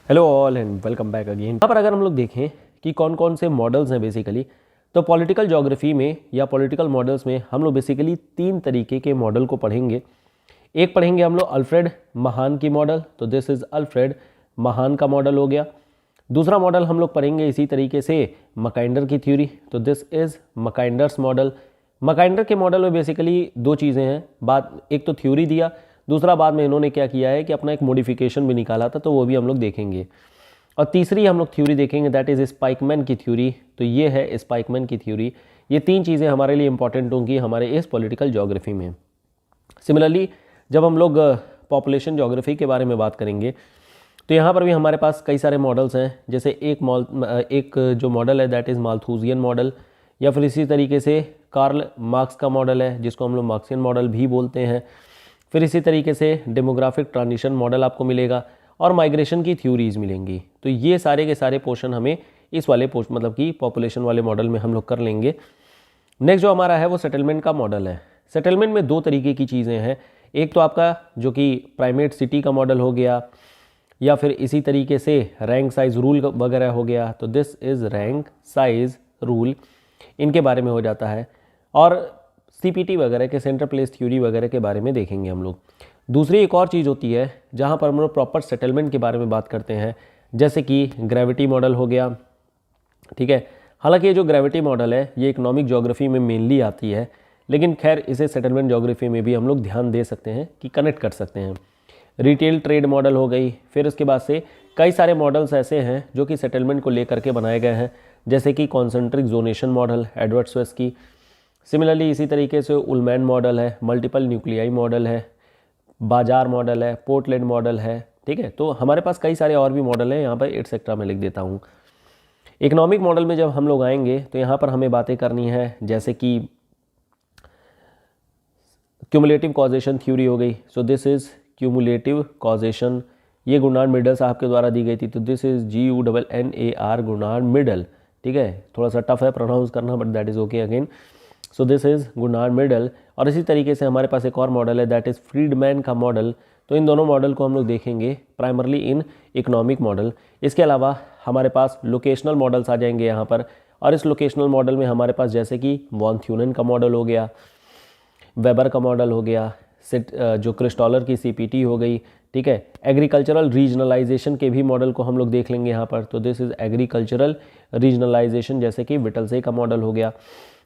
Hello all and welcome back again. यहाँ पर अगर हम लोग देखें कि कौन कौन से मॉडल्स हैं बेसिकली, तो पॉलिटिकल ज्योग्राफी में या पॉलिटिकल मॉडल्स में हम लोग बेसिकली 3 तरीके के मॉडल को पढ़ेंगे। एक पढ़ेंगे हम लोग अल्फ्रेड महान की मॉडल, तो दिस इज़ अल्फ्रेड महान का मॉडल हो गया। दूसरा मॉडल हम लोग पढ़ेंगे इसी तरीके से मकाइंडर की थ्योरी, तो दिस इज़ मकाइंडर्स मॉडल। मकाइंडर के मॉडल में बेसिकली 2 चीज़ें हैं, एक तो थ्योरी दिया, दूसरा बाद में इन्होंने क्या किया है कि अपना एक मॉडिफिकेशन भी निकाला था, तो वो भी हम लोग देखेंगे। और तीसरी हम लोग थ्योरी देखेंगे, दैट इज़ स्पाइकमैन की थ्योरी, तो ये है स्पाइकमैन की थ्योरी। ये 3 चीज़ें हमारे लिए इंपॉर्टेंट होंगी हमारे इस पॉलिटिकल ज्योग्राफी में। सिमिलरली जब हम लोग पॉपुलेशन ज्योग्राफी के बारे में बात करेंगे, तो यहाँ पर भी हमारे पास कई सारे मॉडल्स हैं। जैसे एक जो मॉडल है दैट इज़ माल्थूसियन मॉडल, या फिर इसी तरीके से कार्ल मार्क्स का मॉडल है जिसको हम लोग मार्क्सियन मॉडल भी बोलते हैं। फिर इसी तरीके से डेमोग्राफिक ट्रांजिशन मॉडल आपको मिलेगा और माइग्रेशन की थ्योरीज मिलेंगी। तो ये सारे के सारे पोर्शन हमें इस वाले मतलब कि पॉपुलेशन वाले मॉडल में हम लोग कर लेंगे। नेक्स्ट जो हमारा है वो सेटलमेंट का मॉडल है। सेटलमेंट में 2 तरीके की चीज़ें हैं, एक तो आपका जो कि प्राइमेट सिटी का मॉडल हो गया, या फिर इसी तरीके से रैंक साइज रूल वगैरह हो गया, तो this is rank size rule, इनके बारे में हो जाता है। और सीपीटी वगैरह के सेंटर प्लेस थ्योरी वगैरह के बारे में देखेंगे हम लोग। दूसरी एक और चीज़ होती है जहाँ पर हम लोग प्रॉपर सेटलमेंट के बारे में बात करते हैं, जैसे कि ग्रेविटी मॉडल हो गया, ठीक है। हालांकि ये जो ग्रेविटी मॉडल है ये इकोनॉमिक ज्योग्राफी में मेनली आती है, लेकिन खैर इसे सेटलमेंट ज्योग्राफी में भी हम लोग ध्यान दे सकते हैं कि कनेक्ट कर सकते हैं। रिटेल ट्रेड मॉडल हो गई, फिर उसके बाद से कई सारे मॉडल्स ऐसे हैं जो कि सेटलमेंट को लेकर के बनाए गए हैं, जैसे कि concentric zonation model Edward Suez की। सिमिलरली इसी तरीके से उलमैन मॉडल है, मल्टीपल न्यूक्लियाई मॉडल है, बाजार मॉडल है, पोर्टलैंड मॉडल है, ठीक है। तो हमारे पास कई सारे और भी मॉडल हैं, यहाँ पर एटसेट्रा में लिख देता हूँ। इकोनॉमिक मॉडल में जब हम लोग आएंगे तो यहाँ पर हमें बातें करनी है, जैसे कि क्यूमुलेटिव कॉजेशन थ्योरी हो गई, सो दिस इज़ क्यूमुलेटिव कॉजेशन, ये गुरनार्ड मिडल साहब के द्वारा दी गई थी, तो this is GUNNAR Gunnar Myrdal, ठीक है। थोड़ा सा टफ है प्रोनाउंस करना, but that is okay again. So this is Gunnar Myrdal. और इसी तरीके से हमारे पास एक और मॉडल है दैट इज़ फ्रीडमैन का मॉडल। तो इन दोनों मॉडल को हम लोग देखेंगे प्राइमरली इन इकोनॉमिक मॉडल। इसके अलावा हमारे पास लोकेशनल मॉडल्स आ जाएंगे यहाँ पर, और इस लोकेशनल मॉडल में हमारे पास जैसे कि वॉन थ्यूनेन का मॉडल हो गया, वेबर का मॉडल हो गया, जो क्रिस्टॉलर की CPT हो गई, ठीक है। एग्रीकल्चरल रीजनलाइजेशन के भी मॉडल को हम लोग देख लेंगे यहाँ पर, तो दिस इज़ एग्रीकल्चरल रीजनलाइजेशन, जैसे कि विटलसे का मॉडल हो गया,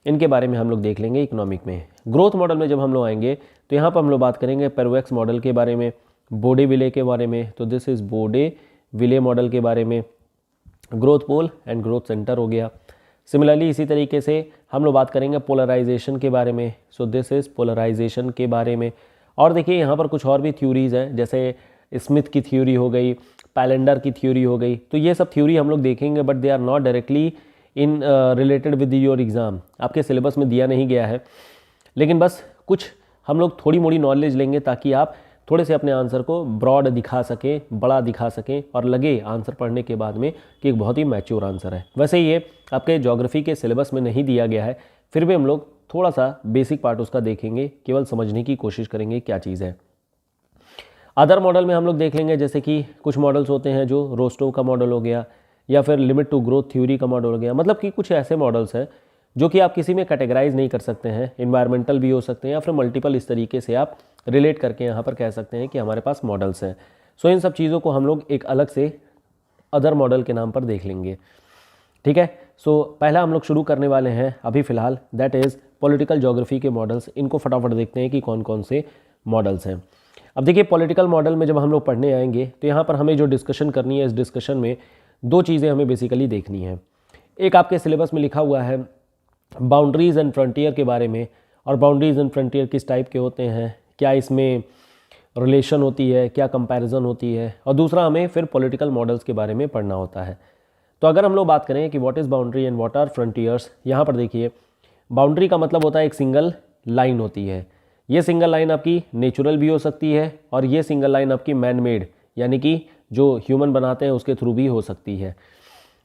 इनके बारे में हम लोग देख लेंगे इकोनॉमिक में। ग्रोथ मॉडल में जब हम लोग आएंगे तो यहाँ पर हम लोग बात करेंगे पेरवेक्स मॉडल के बारे में, बोडे विले के बारे में, तो this is Boudeville model के बारे में। Growth pole and growth centre हो गया। सिमिलरली इसी तरीके से हम लोग बात करेंगे पोलराइजेशन के बारे में, सो दिस इज़ पोलराइजेशन के बारे में। और देखिए यहाँ पर कुछ और भी थ्योरीज हैं, जैसे स्मिथ की थ्योरी हो गई, पैलेंडर की थ्योरी हो गई, तो ये सब थ्योरी हम लोग देखेंगे, but they are not directly in related with your exam, आपके सिलेबस में दिया नहीं गया है, लेकिन बस कुछ हम लोग थोड़ी मोड़ी नॉलेज लेंगे ताकि आप थोड़े से अपने आंसर को ब्रॉड दिखा सकें, बड़ा दिखा सकें, और लगे आंसर पढ़ने के बाद में कि एक बहुत ही मैच्योर आंसर है। वैसे ये आपके ज्योग्राफी के सिलेबस में नहीं दिया गया है, फिर भी हम लोग थोड़ा सा बेसिक पार्ट उसका देखेंगे, केवल समझने की कोशिश करेंगे क्या चीज़ है। अदर मॉडल में हम लोग देख लेंगे, जैसे कि कुछ मॉडल्स होते हैं जो रोस्टोव का मॉडल हो गया, या फिर लिमिट टू ग्रोथ थ्योरी का मॉडल हो गया। मतलब कि कुछ ऐसे मॉडल्स हैं जो कि आप किसी में कैटेगराइज नहीं कर सकते हैं, इन्वायरमेंटल भी हो सकते हैं या फिर मल्टीपल, इस तरीके से आप रिलेट करके यहाँ पर कह सकते हैं कि हमारे पास मॉडल्स हैं। सो इन सब चीज़ों को हम लोग एक अलग से अदर मॉडल के नाम पर देख लेंगे, ठीक है। सो पहला हम लोग शुरू करने वाले हैं अभी फ़िलहाल, दैट इज़ पॉलिटिकल ज्योग्राफी के मॉडल्स। इनको फटाफट देखते हैं कि कौन कौन से मॉडल्स हैं। अब देखिए पॉलिटिकल मॉडल में जब हम लोग पढ़ने आएंगे तो यहाँ पर हमें जो डिस्कशन करनी है, इस डिस्कशन में 2 चीज़ें हमें बेसिकली देखनी है। एक आपके सिलेबस में लिखा हुआ है बाउंड्रीज़ एंड फ्रंटियर के बारे में, और बाउंड्रीज़ एंड फ्रंटियर किस टाइप के होते हैं, क्या इसमें रिलेशन होती है, क्या कंपैरिजन होती है, और दूसरा हमें फिर पॉलिटिकल मॉडल्स के बारे में पढ़ना होता है। तो अगर हम लोग बात करें कि what is boundary and what are frontiers, यहाँ पर देखिए बाउंड्री का मतलब होता है एक सिंगल लाइन होती है। ये सिंगल लाइन आपकी नेचुरल भी हो सकती है, और ये सिंगल लाइन आपकी मैन मेड, यानी कि जो ह्यूमन बनाते हैं उसके थ्रू भी हो सकती है।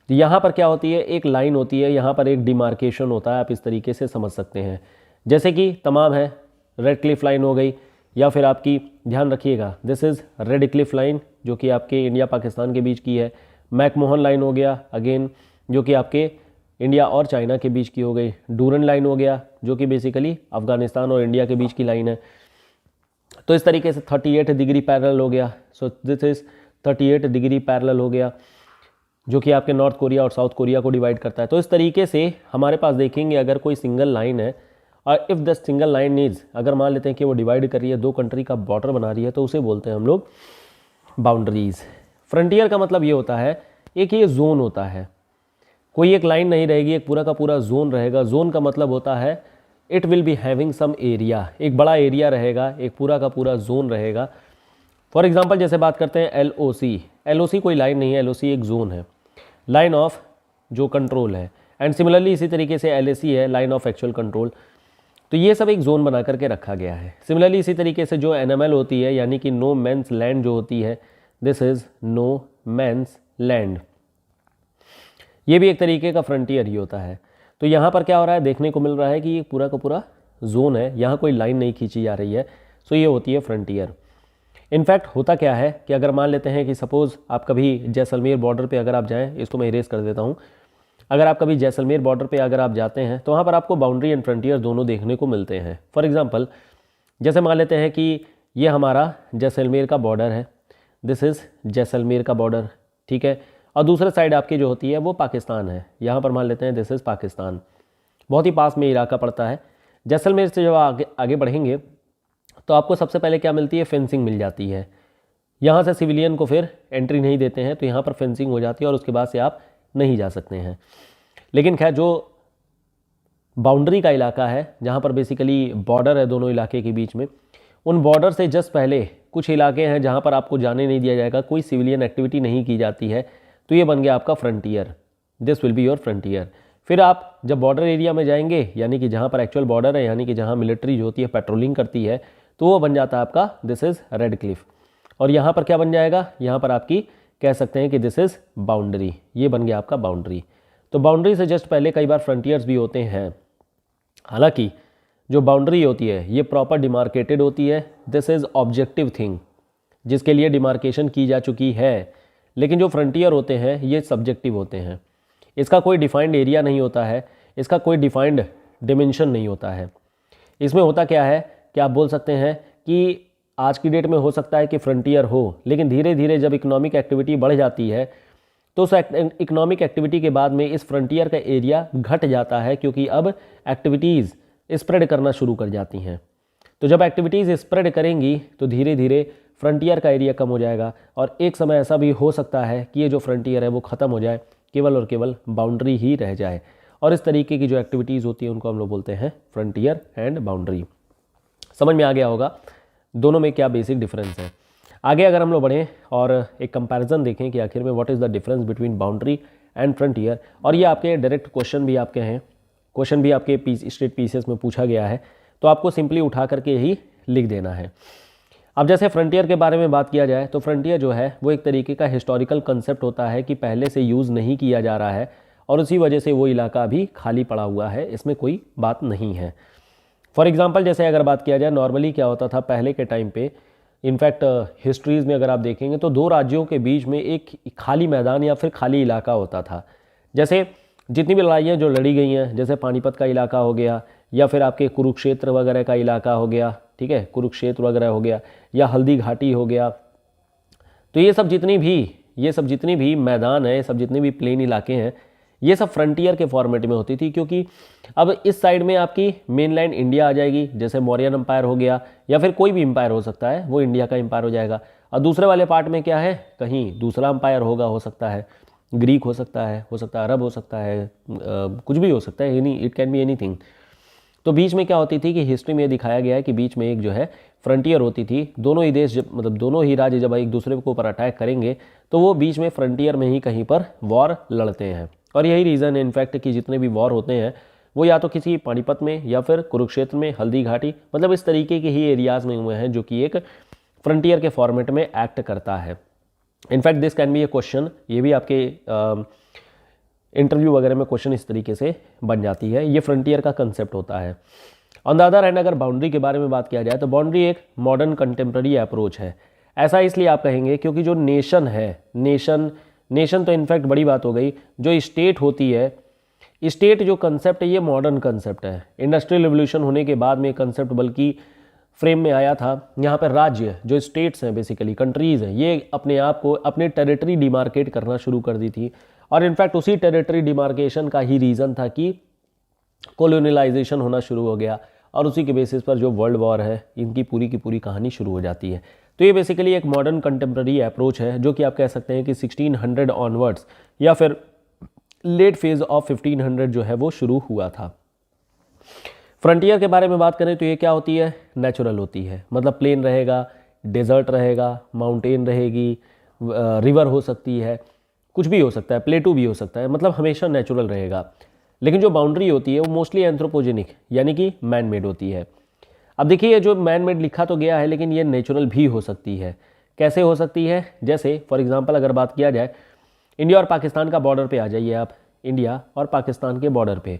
तो यहाँ पर क्या होती है, एक लाइन होती है, यहाँ पर एक डिमार्केशन होता है, आप इस तरीके से समझ सकते हैं। जैसे कि तमाम है, रेड क्लिफ लाइन हो गई, या फिर आपकी ध्यान रखिएगा this is red Cliff line जो कि आपके इंडिया पाकिस्तान के बीच की है। मैकमोहन लाइन हो गया अगेन जो कि आपके इंडिया और चाइना के बीच की हो गई। डूरन लाइन हो गया जो कि बेसिकली अफगानिस्तान और इंडिया के बीच की लाइन है। तो इस तरीके से 38 डिग्री पैरेलल हो गया। सो दिस इज 38 डिग्री पैरेलल हो गया जो कि आपके नॉर्थ कोरिया और साउथ कोरिया को डिवाइड करता है। तो इस तरीके से हमारे पास देखेंगे अगर कोई सिंगल लाइन है और if the single line needs, अगर मान लेते हैं कि वो डिवाइड कर रही है, दो कंट्री का बॉर्डर बना रही है, तो उसे बोलते हैं हम लोग बाउंड्रीज। फ्रंटियर का मतलब ये होता है एक ये जोन होता है, कोई एक लाइन नहीं रहेगी, एक पूरा का पूरा जोन रहेगा। जोन का मतलब होता है it will be having some area, एक बड़ा एरिया रहेगा, एक पूरा का पूरा जोन रहेगा। फॉर एग्जांपल जैसे बात करते हैं एलओसी, एलओसी कोई लाइन नहीं है, एलओसी एक जोन है, लाइन ऑफ जो कंट्रोल है। एंड सिमिलरली इसी तरीके से एलएसी है, लाइन ऑफ एक्चुअल कंट्रोल। तो ये सब एक जोन बना करके रखा गया है। सिमिलरली इसी तरीके से जो एनएमएल होती है यानी कि नो मैंस लैंड जो होती है, this is no man's land, ये भी एक तरीके का फ्रंटियर ही होता है। तो यहाँ पर क्या हो रहा है, देखने को मिल रहा है कि ये पूरा का पूरा जोन है, यहाँ कोई लाइन नहीं खींची जा रही है। सो ये होती है फ्रंटियर। इनफैक्ट होता क्या है कि अगर मान लेते हैं कि सपोज़ आप कभी जैसलमेर बॉर्डर पे अगर आप जाएं, इसको मैं इरेज कर देता हूँ, अगर आप कभी जैसलमेर बॉर्डर पे अगर आप जाते हैं तो वहाँ पर आपको बाउंड्री एंड फ्रंटियर दोनों देखने को मिलते हैं। फॉर एग्जांपल जैसे मान लेते हैं कि ये हमारा जैसलमेर का बॉर्डर है, दिस इज़ जैसलमेर का बॉर्डर, ठीक है, और दूसरे साइड आपकी जो होती है वो पाकिस्तान है। यहाँ पर मान लेते हैं दिस इज़ पाकिस्तान, बहुत ही पास में इलाका पड़ता है। जैसलमेर से जब आगे बढ़ेंगे तो आपको सबसे पहले क्या मिलती है, फेंसिंग मिल जाती है। यहाँ से सिविलियन को फिर एंट्री नहीं देते हैं, तो यहाँ पर फेंसिंग हो जाती है और उसके बाद से आप नहीं जा सकते हैं। लेकिन खैर जो बाउंड्री का इलाका है जहाँ पर बेसिकली बॉर्डर है दोनों इलाके के बीच में, उन बॉर्डर से जस्ट पहले कुछ इलाके हैं जहाँ पर आपको जाने नहीं दिया जाएगा, कोई सिविलियन एक्टिविटी नहीं की जाती है, तो ये बन गया आपका frontier, this will be your frontier. फिर आप जब बॉर्डर एरिया में जाएंगे यानी कि जहाँ पर एक्चुअल बॉर्डर है, यानी कि जहाँ मिलिट्री जो होती है पेट्रोलिंग करती है, तो वो बन जाता है आपका दिस इज़ रेड क्लिफ। और यहाँ पर क्या बन जाएगा, यहाँ पर आपकी कह सकते हैं कि दिस इज़ बाउंड्री, ये बन गया आपका बाउंड्री। तो बाउंड्री से जस्ट पहले कई बार फ्रंटियर्स भी होते हैं। हालांकि जो बाउंड्री होती है ये प्रॉपर डिमार्केटेड होती है, दिस इज़ ऑब्जेक्टिव थिंग जिसके लिए डिमार्केशन की जा चुकी है। लेकिन जो फ्रंटियर होते हैं ये सब्जेक्टिव होते हैं, इसका कोई डिफाइंड एरिया नहीं होता है, इसका कोई डिफाइंड डिमेंशन नहीं होता है। इसमें होता क्या है कि आप बोल सकते हैं कि आज की डेट में हो सकता है कि फ्रंटियर हो, लेकिन धीरे धीरे जब इकोनॉमिक एक्टिविटी बढ़ जाती है तो उस इकोनॉमिक एक्टिविटी के बाद में इस फ्रंटियर का एरिया घट जाता है, क्योंकि अब एक्टिविटीज़ स्प्रेड करना शुरू कर जाती हैं। तो जब एक्टिविटीज़ स्प्रेड करेंगी तो धीरे धीरे फ्रंटियर का एरिया कम हो जाएगा और एक समय ऐसा भी हो सकता है कि ये जो फ्रंटियर है वो ख़त्म हो जाए, केवल और केवल बाउंड्री ही रह जाए। और इस तरीके की जो एक्टिविटीज़ होती है उनको हम लोग बोलते हैं फ्रंटियर एंड बाउंड्री। समझ में आ गया होगा दोनों में क्या बेसिक डिफरेंस है। आगे अगर हम लोग बढ़ें और एक कंपैरिजन देखें कि आखिर में what is the difference between boundary and frontier, और ये आपके डायरेक्ट क्वेश्चन भी आपके हैं, क्वेश्चन भी आपके स्टेट पीसीएस में पूछा गया है, तो आपको सिंपली उठा करके ही लिख देना है। अब जैसे फ्रंटियर के बारे में बात किया जाए तो फ्रंटियर जो है वो एक तरीके का हिस्टोरिकल कंसेप्ट होता है कि पहले से यूज़ नहीं किया जा रहा है और उसी वजह से वो इलाका अभी खाली पड़ा हुआ है, इसमें कोई बात नहीं है। फॉर एग्जांपल जैसे अगर बात किया जाए, नॉर्मली क्या होता था पहले के टाइम पे, इनफैक्ट हिस्ट्रीज़ में अगर आप देखेंगे तो दो राज्यों के बीच में एक खाली मैदान या फिर खाली इलाका होता था। जैसे जितनी भी लड़ाइयाँ जो लड़ी गई हैं, जैसे पानीपत का इलाका हो गया या फिर आपके कुरुक्षेत्र वगैरह का इलाका हो गया, ठीक है, कुरुक्षेत्र वगैरह हो गया या हल्दी घाटी हो गया, तो ये सब जितनी भी मैदान है, ये सब जितने भी प्लेन इलाके हैं, ये सब फ्रंटियर के फॉर्मेट में होती थी। क्योंकि अब इस साइड में आपकी मेनलैंड इंडिया आ जाएगी, जैसे मौर्यन एम्पायर हो गया या फिर कोई भी एम्पायर हो सकता है, वो इंडिया का एम्पायर हो जाएगा। और दूसरे वाले पार्ट में क्या है, कहीं दूसरा एम्पायर होगा, हो सकता है ग्रीक हो सकता है अरब हो सकता है, कुछ भी हो सकता है, इट कैन बी एनीथिंग। तो बीच में क्या होती थी कि हिस्ट्री में दिखाया गया है कि बीच में एक जो है फ्रंटियर होती थी। दोनों ही देश मतलब दोनों ही राज्य जब एक दूसरे के ऊपर अटैक करेंगे तो वो बीच में फ्रंटियर में ही कहीं पर वॉर लड़ते हैं। और यही रीज़न है इनफैक्ट कि जितने भी वॉर होते हैं वो या तो किसी पानीपत में या फिर कुरुक्षेत्र में, हल्दी घाटी, मतलब इस तरीके के ही एरियाज़ में हुए हैं जो कि एक फ्रंटियर के फॉर्मेट में एक्ट करता है। In fact this can B A question, ये भी आपके इंटरव्यू वगैरह में क्वेश्चन इस तरीके से बन जाती है। ये फ्रंटियर का कंसेप्ट होता है। ऑन द अदर हैंड अगर बाउंड्री के बारे में बात किया जाए तो बाउंड्री एक मॉडर्न कंटेम्प्रेरी अप्रोच है। ऐसा इसलिए आप कहेंगे क्योंकि जो नेशन है, नेशन तो इनफैक्ट बड़ी बात हो गई, जो स्टेट होती है, स्टेट जो कंसेप्ट है ये मॉडर्न कंसेप्ट है। इंडस्ट्रियल रिवोल्यूशन होने के बाद में कंसेप्ट बल्कि फ्रेम में आया था। यहाँ पर राज्य जो स्टेट्स हैं, बेसिकली कंट्रीज़ हैं, ये अपने आप को अपने टेरिटरी डिमार्केट करना शुरू कर दी थी। और इनफैक्ट उसी टेरिटरी डिमार्केशन का ही रीज़न था कि कोलोनियलाइजेशन होना शुरू हो गया, और उसी के बेसिस पर जो वर्ल्ड वॉर है इनकी पूरी की पूरी कहानी शुरू हो जाती है। तो ये बेसिकली एक मॉडर्न कंटेम्प्रेरी अप्रोच है, जो कि आप कह सकते हैं कि 1600 ऑनवर्ड्स या फिर लेट फेज ऑफ 1500 जो है वो शुरू हुआ था। फ्रंटियर के बारे में बात करें तो ये क्या होती है, नेचुरल होती है, मतलब प्लेन रहेगा, डेजर्ट रहेगा, माउंटेन रहेगी, रिवर हो सकती है, कुछ भी हो सकता है, प्लेटू भी हो सकता है, मतलब हमेशा नेचुरल रहेगा। लेकिन जो बाउंड्री होती है वो मोस्टली एंथ्रोपोजेनिक यानी कि मैन मेड होती है। अब देखिए जो मैन मेड लिखा तो गया है, लेकिन ये नेचुरल भी हो सकती है। कैसे हो सकती है, जैसे फॉर एग्जांपल अगर बात किया जाए इंडिया और पाकिस्तान का बॉर्डर पे आ जाइए आप, इंडिया और पाकिस्तान के बॉर्डर पे।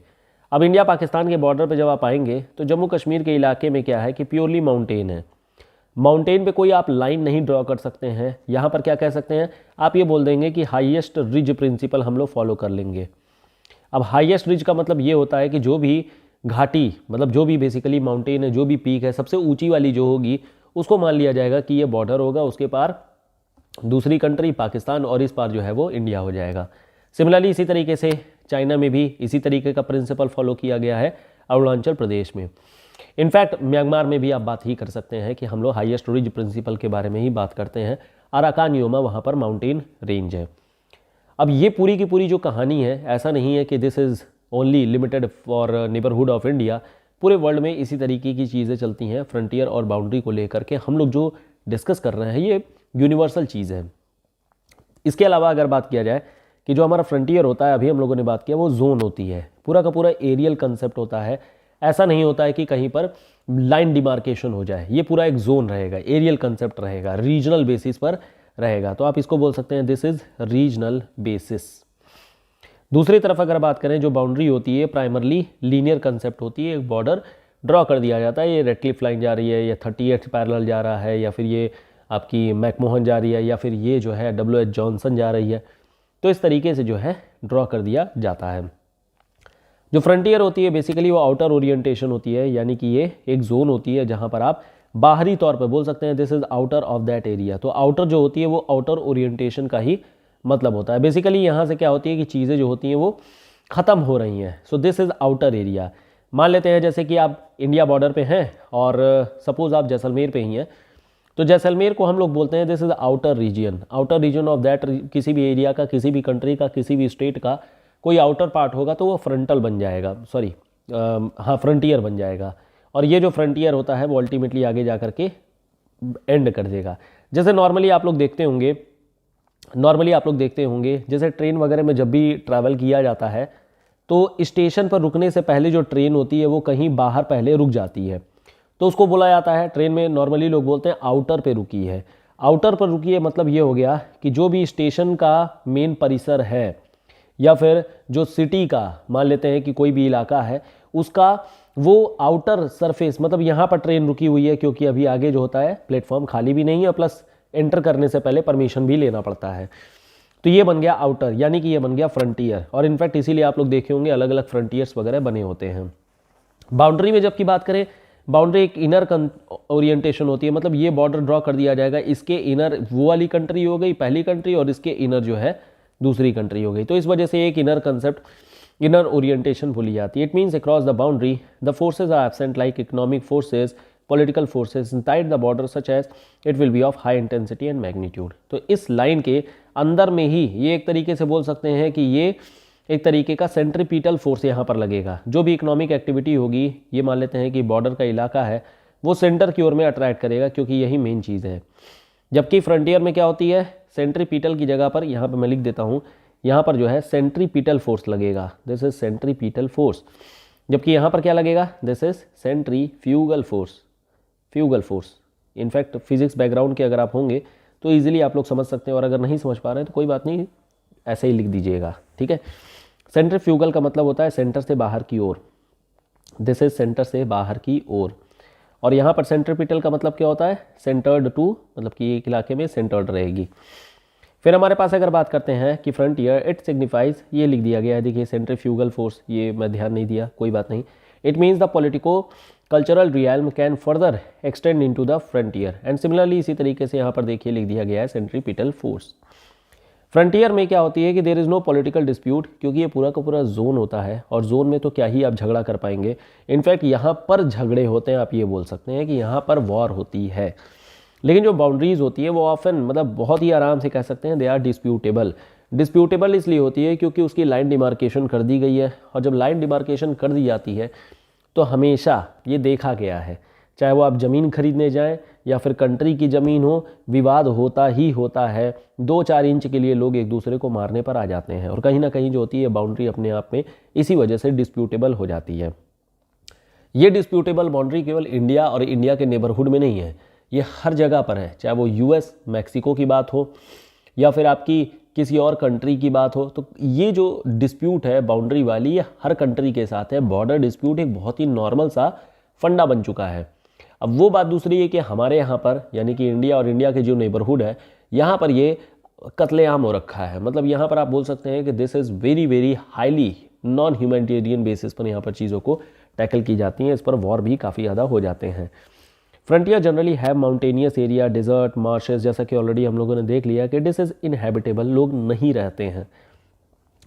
अब इंडिया पाकिस्तान के बॉर्डर पे जब आप आएंगे तो जम्मू कश्मीर के इलाके में क्या है कि प्योरली माउंटेन है। माउंटेन पे कोई आप लाइन नहीं ड्रॉ कर सकते हैं। यहाँ पर क्या कह सकते हैं, आप ये बोल देंगे कि हाईएस्ट रिज प्रिंसिपल हम लोग फॉलो कर लेंगे। अब हाईएस्ट रिज का मतलब ये होता है कि जो भी घाटी, मतलब जो भी बेसिकली माउंटेन है, जो भी पीक है, सबसे ऊंची वाली जो होगी उसको मान लिया जाएगा कि ये बॉर्डर होगा, उसके पार दूसरी कंट्री पाकिस्तान और इस पार जो है वो इंडिया हो जाएगा। सिमिलरली इसी तरीके से चाइना में भी इसी तरीके का प्रिंसिपल फॉलो किया गया है अरुणाचल प्रदेश में। इनफैक्ट म्यांमार में भी आप बात ही कर सकते हैं कि हम लोग हाईएस्ट रिज प्रिंसिपल के बारे में ही बात करते हैं। अराकान योमा वहाँ पर माउंटेन रेंज है। अब ये पूरी की पूरी जो कहानी है, ऐसा नहीं है कि this is only limited for neighbourhood of India. पूरे वर्ल्ड में इसी तरीके की चीज़ें चलती हैं। फ्रंटियर और बाउंड्री को लेकर के हम लोग जो डिस्कस कर रहे हैं ये यूनिवर्सल चीज़ है। इसके अलावा अगर बात किया जाए कि जो हमारा फ्रंटियर होता है, अभी हम लोगों ने बात किया, वो जोन होती है, पूरा का पूरा एरियल कंसेप्ट होता है। ऐसा नहीं होता है कि कहीं पर लाइन डिमार्केशन हो जाए, ये पूरा एक जोन रहेगा, एरियल कंसेप्ट रहेगा, रीजनल बेसिस पर रहेगा। तो आप इसको बोल सकते हैं दिस इज रीजनल बेसिस। दूसरी तरफ अगर बात करें, जो बाउंड्री होती है प्राइमरली लीनियर कंसेप्ट होती है। एक बॉर्डर ड्रॉ कर दिया जाता है, ये रेडक्लिफ लाइन जा रही है, या 38 पैरेलल जा रहा है, या फिर ये आपकी मैकमोहन जा रही है, या फिर ये जो है WH जॉनसन जा रही है। तो इस तरीके से जो है ड्रॉ कर दिया जाता है। जो फ्रंटियर होती है बेसिकली वो आउटर ओरिएंटेशन होती है, यानी कि ये एक जोन होती है जहाँ पर आप बाहरी तौर पर बोल सकते हैं this is outer of that area. तो आउटर जो होती है वो आउटर ओरिएंटेशन का ही मतलब होता है। बेसिकली यहाँ से क्या होती है कि चीज़ें जो होती हैं वो ख़त्म हो रही हैं। So this is outer area. मान लेते हैं जैसे कि आप इंडिया बॉर्डर पे हैं और सपोज़ आप जैसलमेर पे ही हैं, तो जैसलमेर को हम लोग बोलते हैं this is outer region of that. किसी भी एरिया का, किसी भी कंट्री का, किसी भी स्टेट का कोई आउटर पार्ट होगा तो वो फ्रंटल बन जाएगा, फ्रंटियर बन जाएगा। और ये जो फ्रंटियर होता है वो अल्टीमेटली आगे जा कर के एंड कर देगा। जैसे नॉर्मली आप लोग देखते होंगे जैसे ट्रेन वगैरह में जब भी ट्रैवल किया जाता है तो स्टेशन पर रुकने से पहले जो ट्रेन होती है वो कहीं बाहर पहले रुक जाती है, तो उसको बोला जाता है, ट्रेन में नॉर्मली लोग बोलते हैं आउटर पे रुकी है। आउटर पर रुकी है मतलब ये हो गया कि जो भी स्टेशन का मेन परिसर है या फिर जो सिटी का, मान लेते हैं कि कोई भी इलाका है, उसका वो आउटर सरफेस, मतलब यहाँ पर ट्रेन रुकी हुई है क्योंकि अभी आगे जो होता है प्लेटफॉर्म खाली भी नहीं है, प्लस एंटर करने से पहले परमिशन भी लेना पड़ता है। तो ये बन गया आउटर, यानी कि ये बन गया फ्रंटियर। और इनफैक्ट इसीलिए आप लोग देखे होंगे अलग अलग फ्रंटियर्स वगैरह बने होते हैं। बाउंड्री में जबकि बात करें, बाउंड्री एक इनर ओरिएंटेशन होती है, मतलब ये बॉर्डर ड्रॉ कर दिया जाएगा, इसके इनर वो वाली कंट्री हो गई पहली कंट्री और इसके इनर जो है दूसरी कंट्री हो गई। तो इस वजह से एक इनर कंसेप्ट, इनर ओरिएंटेशन भूली जाती है। It means across the boundary the forces are absent like economic forces, political forces inside the border such as it will be of high intensity and magnitude. तो इस line के अंदर में ही ये एक तरीके से बोल सकते हैं कि ये एक तरीके का सेंट्रीपिटल फोर्स यहाँ पर लगेगा। जो भी इकोनॉमिक एक्टिविटी होगी, ये मान लेते हैं कि बॉर्डर का इलाका है, वो सेंटर की ओर में अट्रैक्ट करेगा क्योंकि यही मेन चीज़ है। जबकि फ्रंटियर में क्या होती है, सेंट्रीपिटल की जगह पर, यहाँ पर मैं लिख देता हूँ, यहाँ पर जो है सेंट्रीपिटल फोर्स लगेगा, दिस इज सेंट्रीपिटल फोर्स। जबकि यहाँ पर क्या लगेगा, this is centrifugal force, fugal force. In fact physics background के अगर आप होंगे तो ईजिली आप लोग समझ सकते हैं, और अगर नहीं समझ पा रहे हैं तो कोई बात नहीं, ऐसे ही लिख दीजिएगा, ठीक है। सेंट्रीफ्यूगल का मतलब होता है सेंटर से बाहर की ओर। दिस इज सेंटर से बाहर की ओर। और यहाँ पर सेंट्रीपिटल का मतलब क्या होता है, सेंटर्ड टू, मतलब कि एक इलाके में सेंटर्ड रहेगी। फिर हमारे पास अगर बात करते हैं कि फ्रंटियर, इट सिग्निफाइज, ये लिख दिया गया है, देखिए सेंट्रीफ्यूगल फोर्स, ये मैं ध्यान नहीं दिया, कोई बात नहीं। It means the politico cultural realm can further extend into the frontier. And similarly इसी तरीके से यहाँ पर देखिए लिख दिया गया है सेंट्रीपिटल फोर्स। फ्रंटियर में क्या होती है कि there is no political dispute, क्योंकि ये पूरा का पूरा जोन होता है, और जोन में तो क्या ही आप झगड़ा कर पाएंगे। इनफैक्ट यहाँ पर झगड़े होते हैं, आप ये बोल सकते हैं कि यहाँ पर वॉर होती है। लेकिन जो बाउंड्रीज होती है वो ऑफन, मतलब बहुत ही आराम से कह सकते हैं, दे आर डिस्प्यूटेबल। डिस्प्यूटेबल इसलिए होती है क्योंकि उसकी लाइन डिमार्केशन कर दी गई है, और जब लाइन डिमार्केशन कर दी जाती है तो हमेशा ये देखा गया है, चाहे वो आप ज़मीन खरीदने जाएं या फिर कंट्री की ज़मीन हो, विवाद होता ही होता है। 2-4 इंच के लिए लोग एक दूसरे को मारने पर आ जाते हैं, और कहीं ना कहीं जो होती है बाउंड्री अपने आप में इसी वजह से डिस्प्यूटेबल हो जाती है। ये डिस्प्यूटेबल बाउंड्री केवल इंडिया और इंडिया के नेबरहुड में नहीं है, ये हर जगह पर है, चाहे वो यूएस मैक्सिको की बात हो या फिर आपकी किसी और कंट्री की बात हो। तो ये जो डिस्प्यूट है बाउंड्री वाली, ये हर कंट्री के साथ है। बॉर्डर डिस्प्यूट एक बहुत ही नॉर्मल सा फंडा बन चुका है। अब वो बात दूसरी है कि हमारे यहाँ पर, यानी कि इंडिया और इंडिया के जो नेबरहुड है, यहाँ पर ये कत्लेआम हो रखा है। मतलब यहाँ पर आप बोल सकते हैं कि this is very very highly non humanitarian basis पर यहाँ पर चीज़ों को टैकल की जाती हैं, इस पर वॉर भी काफ़ी ज़्यादा हो जाते हैं। Frontier generally have mountainous area, desert, marshes, जैसा कि ऑलरेडी हम लोगों ने देख लिया कि दिस इज़ इनहेबिटेबल, लोग नहीं रहते हैं।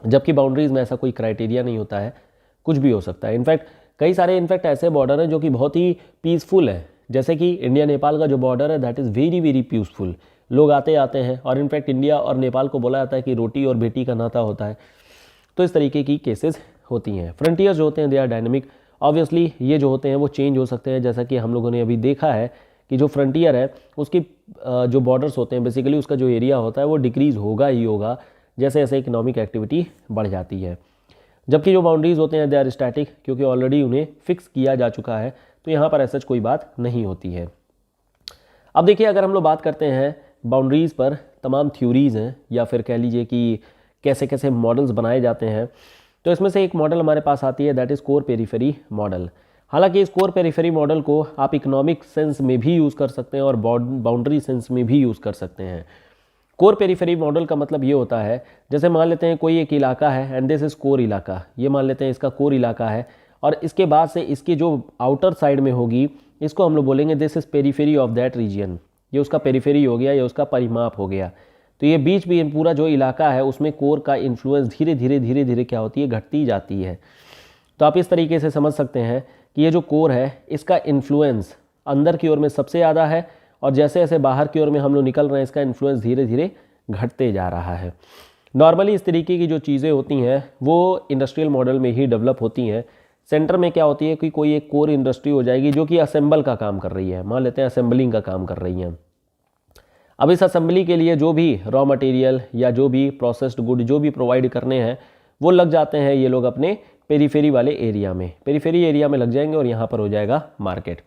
जबकि बाउंड्रीज में ऐसा कोई क्राइटेरिया नहीं होता है, कुछ भी हो सकता है। इनफैक्ट कई सारे ऐसे बॉर्डर हैं जो कि बहुत ही पीसफुल है, जैसे कि इंडिया नेपाल का जो बॉर्डर है that is very very peaceful, लोग आते आते हैं, और इनफैक्ट इंडिया और नेपाल को बोला जाता है कि रोटी और बेटी का नाता होता है। तो इस तरीके की केसेस होती हैं। फ्रंटियर्स जो होते हैं दे आर डायनेमिक, ऑब्वियसली ये जो होते हैं वो चेंज हो सकते हैं, जैसा कि हम लोगों ने अभी देखा है कि जो फ्रंटियर है उसकी जो बॉर्डर्स होते हैं बेसिकली उसका जो एरिया होता है वो डिक्रीज़ होगा ही होगा जैसे जैसे इकोनॉमिक एक्टिविटी बढ़ जाती है। जबकि जो बाउंड्रीज़ होते हैं दे आर स्टैटिक, क्योंकि ऑलरेडी उन्हें फिक्स किया जा चुका है, तो यहाँ पर ऐसा कोई बात नहीं होती है। अब देखिए अगर हम लोग बात करते हैं बाउंड्रीज़ पर तमाम थ्योरीज़ हैं, या फिर कह लीजिए कि कैसे कैसे मॉडल्स बनाए जाते हैं, तो इसमें से एक मॉडल हमारे पास आती है that is core periphery model. हालांकि इस कोर पेरिफेरी मॉडल को आप इकोनॉमिक सेंस में भी यूज़ कर सकते हैं और बाउंड्री सेंस में भी यूज़ कर सकते हैं। कोर पेरिफेरी मॉडल का मतलब ये होता है, जैसे मान लेते हैं कोई एक इलाका है एंड दिस इज़ कोर इलाका, ये मान लेते हैं इसका कोर इलाका है, और इसके बाद से इसकी जो आउटर साइड में होगी इसको हम लोग बोलेंगे this is periphery of that region, ये उसका पेरिफेरी हो गया, ये उसका परिमाप हो गया। तो ये बीच भी पूरा जो इलाका है उसमें कोर का इन्फ्लुएंस धीरे धीरे क्या होती है, घटती जाती है। तो आप इस तरीके से समझ सकते हैं कि ये जो कोर है इसका इन्फ्लुएंस अंदर की ओर में सबसे ज़्यादा है, और जैसे जैसे बाहर की ओर में हम लोग निकल रहे हैं इसका इन्फ्लुएंस धीरे धीरे घटते जा रहा है। नॉर्मली इस तरीके की जो चीज़ें होती हैं वो इंडस्ट्रियल मॉडल में ही डेवलप होती हैं। सेंटर में क्या होती है कि कोई एक कोर इंडस्ट्री हो जाएगी जो कि असेंबल का काम कर रही है, मान लेते हैं असेंबलिंग का काम कर रही हैं। अब इस असेंबली के लिए जो भी रॉ मटेरियल या जो भी प्रोसेस्ड गुड जो भी प्रोवाइड करने हैं वो लग जाते हैं ये लोग अपने पेरीफेरी वाले एरिया में, पेरीफेरी एरिया में लग जाएंगे, और यहाँ पर हो जाएगा मार्केट।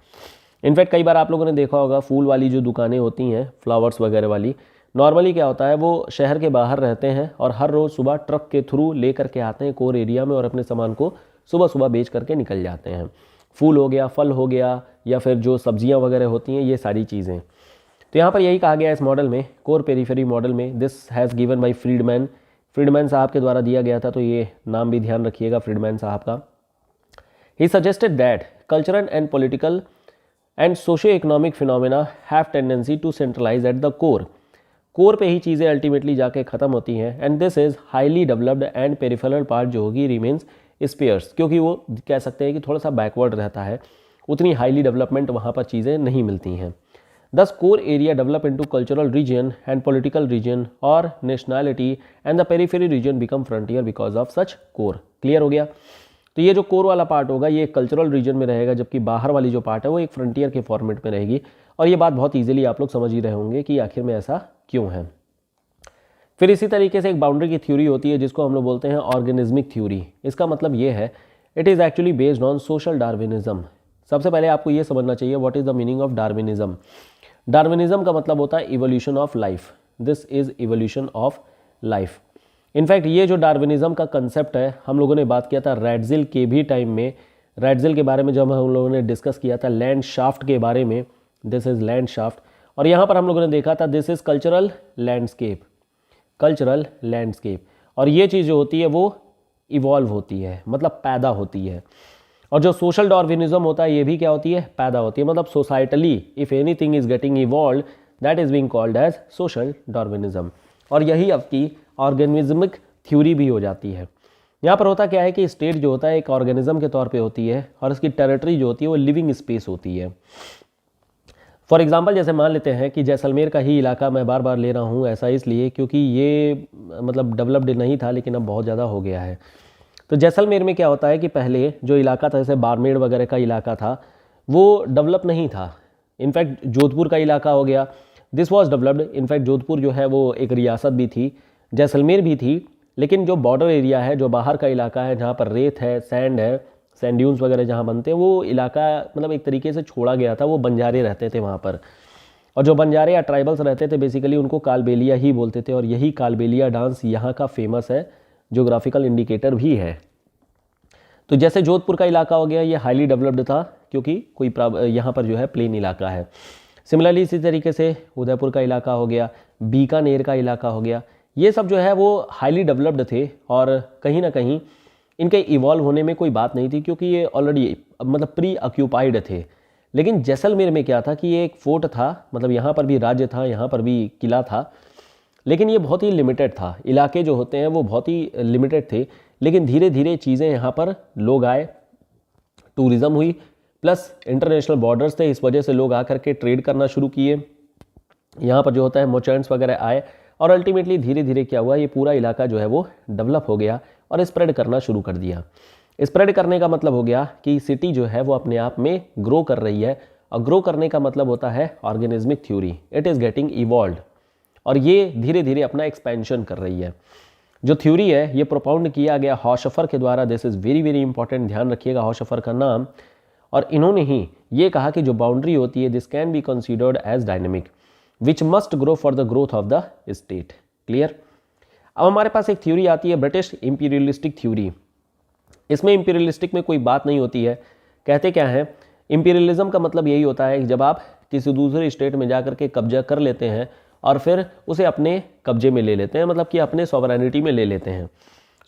इनफैक्ट कई बार आप लोगों ने देखा होगा फूल वाली जो दुकानें होती हैं, फ्लावर्स वगैरह वाली, नॉर्मली क्या होता है वो शहर के बाहर रहते हैं और हर रोज़ सुबह ट्रक के थ्रू ले करके आते हैं कोर एरिया में और अपने सामान को सुबह सुबह बेच करके निकल जाते हैं। फूल हो गया, फल हो गया, या फिर जो सब्जियां वगैरह होती हैं, ये सारी चीज़ें। तो यहाँ पर यही कहा गया इस मॉडल में, कोर पेरीफेरी मॉडल में, this has given by Friedman साहब के द्वारा दिया गया था, तो ये नाम भी ध्यान रखिएगा फ्रीडमैन साहब का। He suggested that cultural and political and socio economic phenomena have tendency to centralise at the core. Core पे ही चीज़ें अल्टीमेटली जाके ख़त्म होती हैं, and this is highly developed and peripheral part जो होगी रिमेन्स स्पेयर्स, क्योंकि वो कह सकते हैं कि थोड़ा सा बैकवर्ड रहता है, उतनी हाईली डेवलपमेंट वहाँ पर चीज़ें नहीं मिलती हैं। Thus core area develop into cultural region and political region or nationality and the periphery region become frontier because of such core। Clear हो गया? तो ये जो कोर वाला पार्ट होगा ये कल्चरल रीजन में रहेगा, जबकि बाहर वाली जो पार्ट है वो एक फ्रंटियर के फॉर्मेट में रहेगी। और ये बात बहुत ईजिली आप लोग समझ ही रहे होंगे कि आखिर में ऐसा क्यों है। फिर इसी तरीके से एक बाउंड्री की थ्योरी होती है जिसको हम लोग बोलते हैं ऑर्गेनिज्मिक थ्योरी। इसका मतलब ये है it is actually based on social Darwinism. सबसे पहले आपको ये समझना चाहिए what is the meaning of Darwinism. Darwinism का मतलब होता है evolution of life, this is evolution of life. In fact ये जो डार्विनिज्म का कंसेप्ट है हम लोगों ने बात किया था रैडजिल के भी टाइम में, रैटज़ेल के बारे में जब हम लोगों ने डिस्कस किया था लैंड शाफ्ट के बारे में, दिस इज़ लैंड शाफ्ट। और यहाँ पर हम लोगों ने देखा था this is cultural landscape, cultural landscape. और ये चीज़ जो होती है वो इवॉल्व होती है, मतलब पैदा होती है। और जो सोशल डार्विनिज्म होता है ये भी क्या होती है, पैदा होती है। मतलब societally if anything is getting evolve that is being called as social Darwinism. और यही आपकी ऑर्गेनिज्मिक थ्योरी भी हो जाती है। यहाँ पर होता क्या है कि स्टेट जो होता है एक ऑर्गेनिज्म के तौर पे होती है और इसकी टेरिटरी जो होती है वो लिविंग स्पेस होती है। फॉर एग्जांपल जैसे मान लेते हैं कि जैसलमेर का ही इलाका मैं बार बार ले रहा हूँ, ऐसा इसलिए क्योंकि ये मतलब डेवलप्ड नहीं था लेकिन अब बहुत ज़्यादा हो गया है। तो जैसलमेर में क्या होता है कि पहले जो इलाका था जैसे बाड़मेर वगैरह का इलाका था वो डेवलप नहीं था। इनफैक्ट जोधपुर का इलाका हो गया, this was developed. In fact Jodhpur जो है वो एक रियासत भी थी, जैसलमेर भी थी, लेकिन जो बॉर्डर एरिया है, जो बाहर का इलाका है जहाँ पर रेत है, सैंड ड्यून्स वगैरह जहाँ बनते हैं, वो इलाका मतलब एक तरीके से छोड़ा गया था। वो बंजारे रहते थे वहाँ पर, और जो बंजारे या ट्राइबल्स रहते थे बेसिकली उनको कालबेलिया ही बोलते थे। और यही कालबेलिया डांस यहाँ का फेमस है, ज्योग्राफिकल इंडिकेटर भी है। तो जैसे जोधपुर का इलाका हो गया ये हाईली डेवलप्ड था क्योंकि कोई यहाँ पर जो है प्लेन इलाका है। सिमिलरली इसी तरीके से उदयपुर का इलाका हो गया, बीकानेर का इलाका हो गया, ये सब जो है वो हाईली डेवलप्ड थे और कहीं ना कहीं इनके इवॉल्व होने में कोई बात नहीं थी क्योंकि ये ऑलरेडी मतलब प्री ऑक्यूपाइड थे। लेकिन जैसलमेर में क्या था कि ये एक फोर्ट था, मतलब यहाँ पर भी राज्य था, यहाँ पर भी किला था, लेकिन ये बहुत ही लिमिटेड था। इलाके जो होते हैं वो बहुत ही लिमिटेड थे। लेकिन धीरे धीरे चीज़ें यहाँ पर लोग आए, टूरिज़्म हुई, प्लस इंटरनेशनल बॉर्डर्स थे, इस वजह से लोग आकर के ट्रेड करना शुरू किए। यहाँ पर जो होता है मर्चेंट्स वगैरह आए और अल्टीमेटली धीरे धीरे क्या हुआ, ये पूरा इलाका जो है वो डेवलप हो गया और स्प्रेड करना शुरू कर दिया। स्प्रेड करने का मतलब हो गया कि सिटी जो है वो अपने आप में ग्रो कर रही है, और ग्रो करने का मतलब होता है organismic theory, it is getting evolved, और ये धीरे धीरे अपना एक्सपेंशन कर रही है। जो थ्योरी है ये प्रोपाउंड किया गया हॉशफर के द्वारा। This is very very important, ध्यान रखिएगा हॉशफर का नाम। और इन्होंने ही ये कहा कि जो बाउंड्री होती है this can be considered as dynamic which must grow for the growth of the state. Clear. अब हमारे पास एक थ्योरी आती है ब्रिटिश इंपीरियलिस्टिक थ्योरी। इसमें इंपीरियलिस्टिक में कोई बात नहीं होती है। कहते क्या है, इंपीरियलिज्म का मतलब यही होता है कि जब आप किसी दूसरे स्टेट में जाकर के कब्जा कर लेते हैं और फिर उसे अपने कब्जे में ले लेते हैं, मतलब कि अपने सॉवरेनिटी में ले लेते हैं।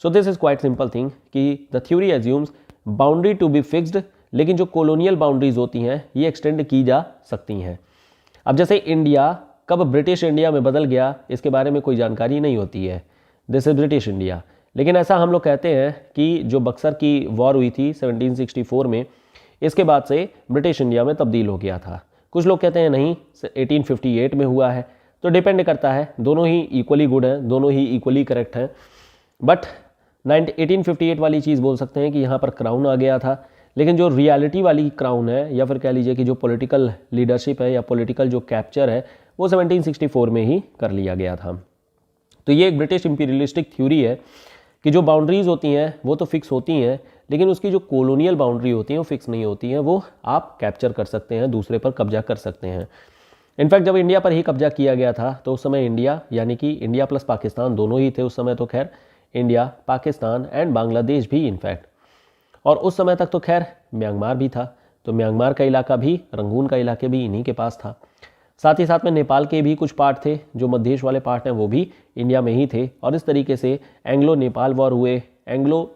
So this is quite simple thing कि the theory assumes boundary to be fixed, लेकिन जो कॉलोनियल बाउंड्रीज होती हैं ये एक्सटेंड की जा सकती हैं। अब जैसे इंडिया कब ब्रिटिश इंडिया में बदल गया इसके बारे में कोई जानकारी नहीं होती है, दिस इज ब्रिटिश इंडिया। लेकिन ऐसा हम लोग कहते हैं कि जो बक्सर की वॉर हुई थी 1764 में, इसके बाद से ब्रिटिश इंडिया में तब्दील हो गया था। कुछ लोग कहते हैं नहीं 1858 में हुआ है। तो डिपेंड करता है, दोनों ही इक्वली गुड हैं, दोनों ही इक्वली करेक्ट हैं। बट 1858 वाली चीज़ बोल सकते हैं कि यहाँ पर क्राउन आ गया था, लेकिन जो रियलिटी वाली क्राउन है या फिर कह लीजिए कि जो पॉलिटिकल लीडरशिप है या पॉलिटिकल जो कैप्चर है वो 1764 में ही कर लिया गया था। तो ये एक ब्रिटिश इंपीरियलिस्टिक थ्योरी है कि जो बाउंड्रीज होती हैं वो तो फिक्स होती हैं, लेकिन उसकी जो कॉलोनियल बाउंड्री होती हैं वो फिक्स नहीं होती हैं, वो आप कैप्चर कर सकते हैं, दूसरे पर कब्जा कर सकते हैं। इनफैक्ट जब इंडिया पर ही कब्जा किया गया था तो उस समय इंडिया यानी कि इंडिया प्लस पाकिस्तान दोनों ही थे उस समय, तो खैर इंडिया, पाकिस्तान एंड बांग्लादेश भी इनफैक्ट, और उस समय तक तो खैर म्यांमार भी था। तो म्यांमार का इलाका भी, रंगून का इलाके भी इन्हीं के पास था। साथ ही साथ में नेपाल के भी कुछ पार्ट थे, जो मध्यदेश वाले पार्ट हैं वो भी इंडिया में ही थे। और इस तरीके से एंग्लो नेपाल वॉर हुए, एंग्लो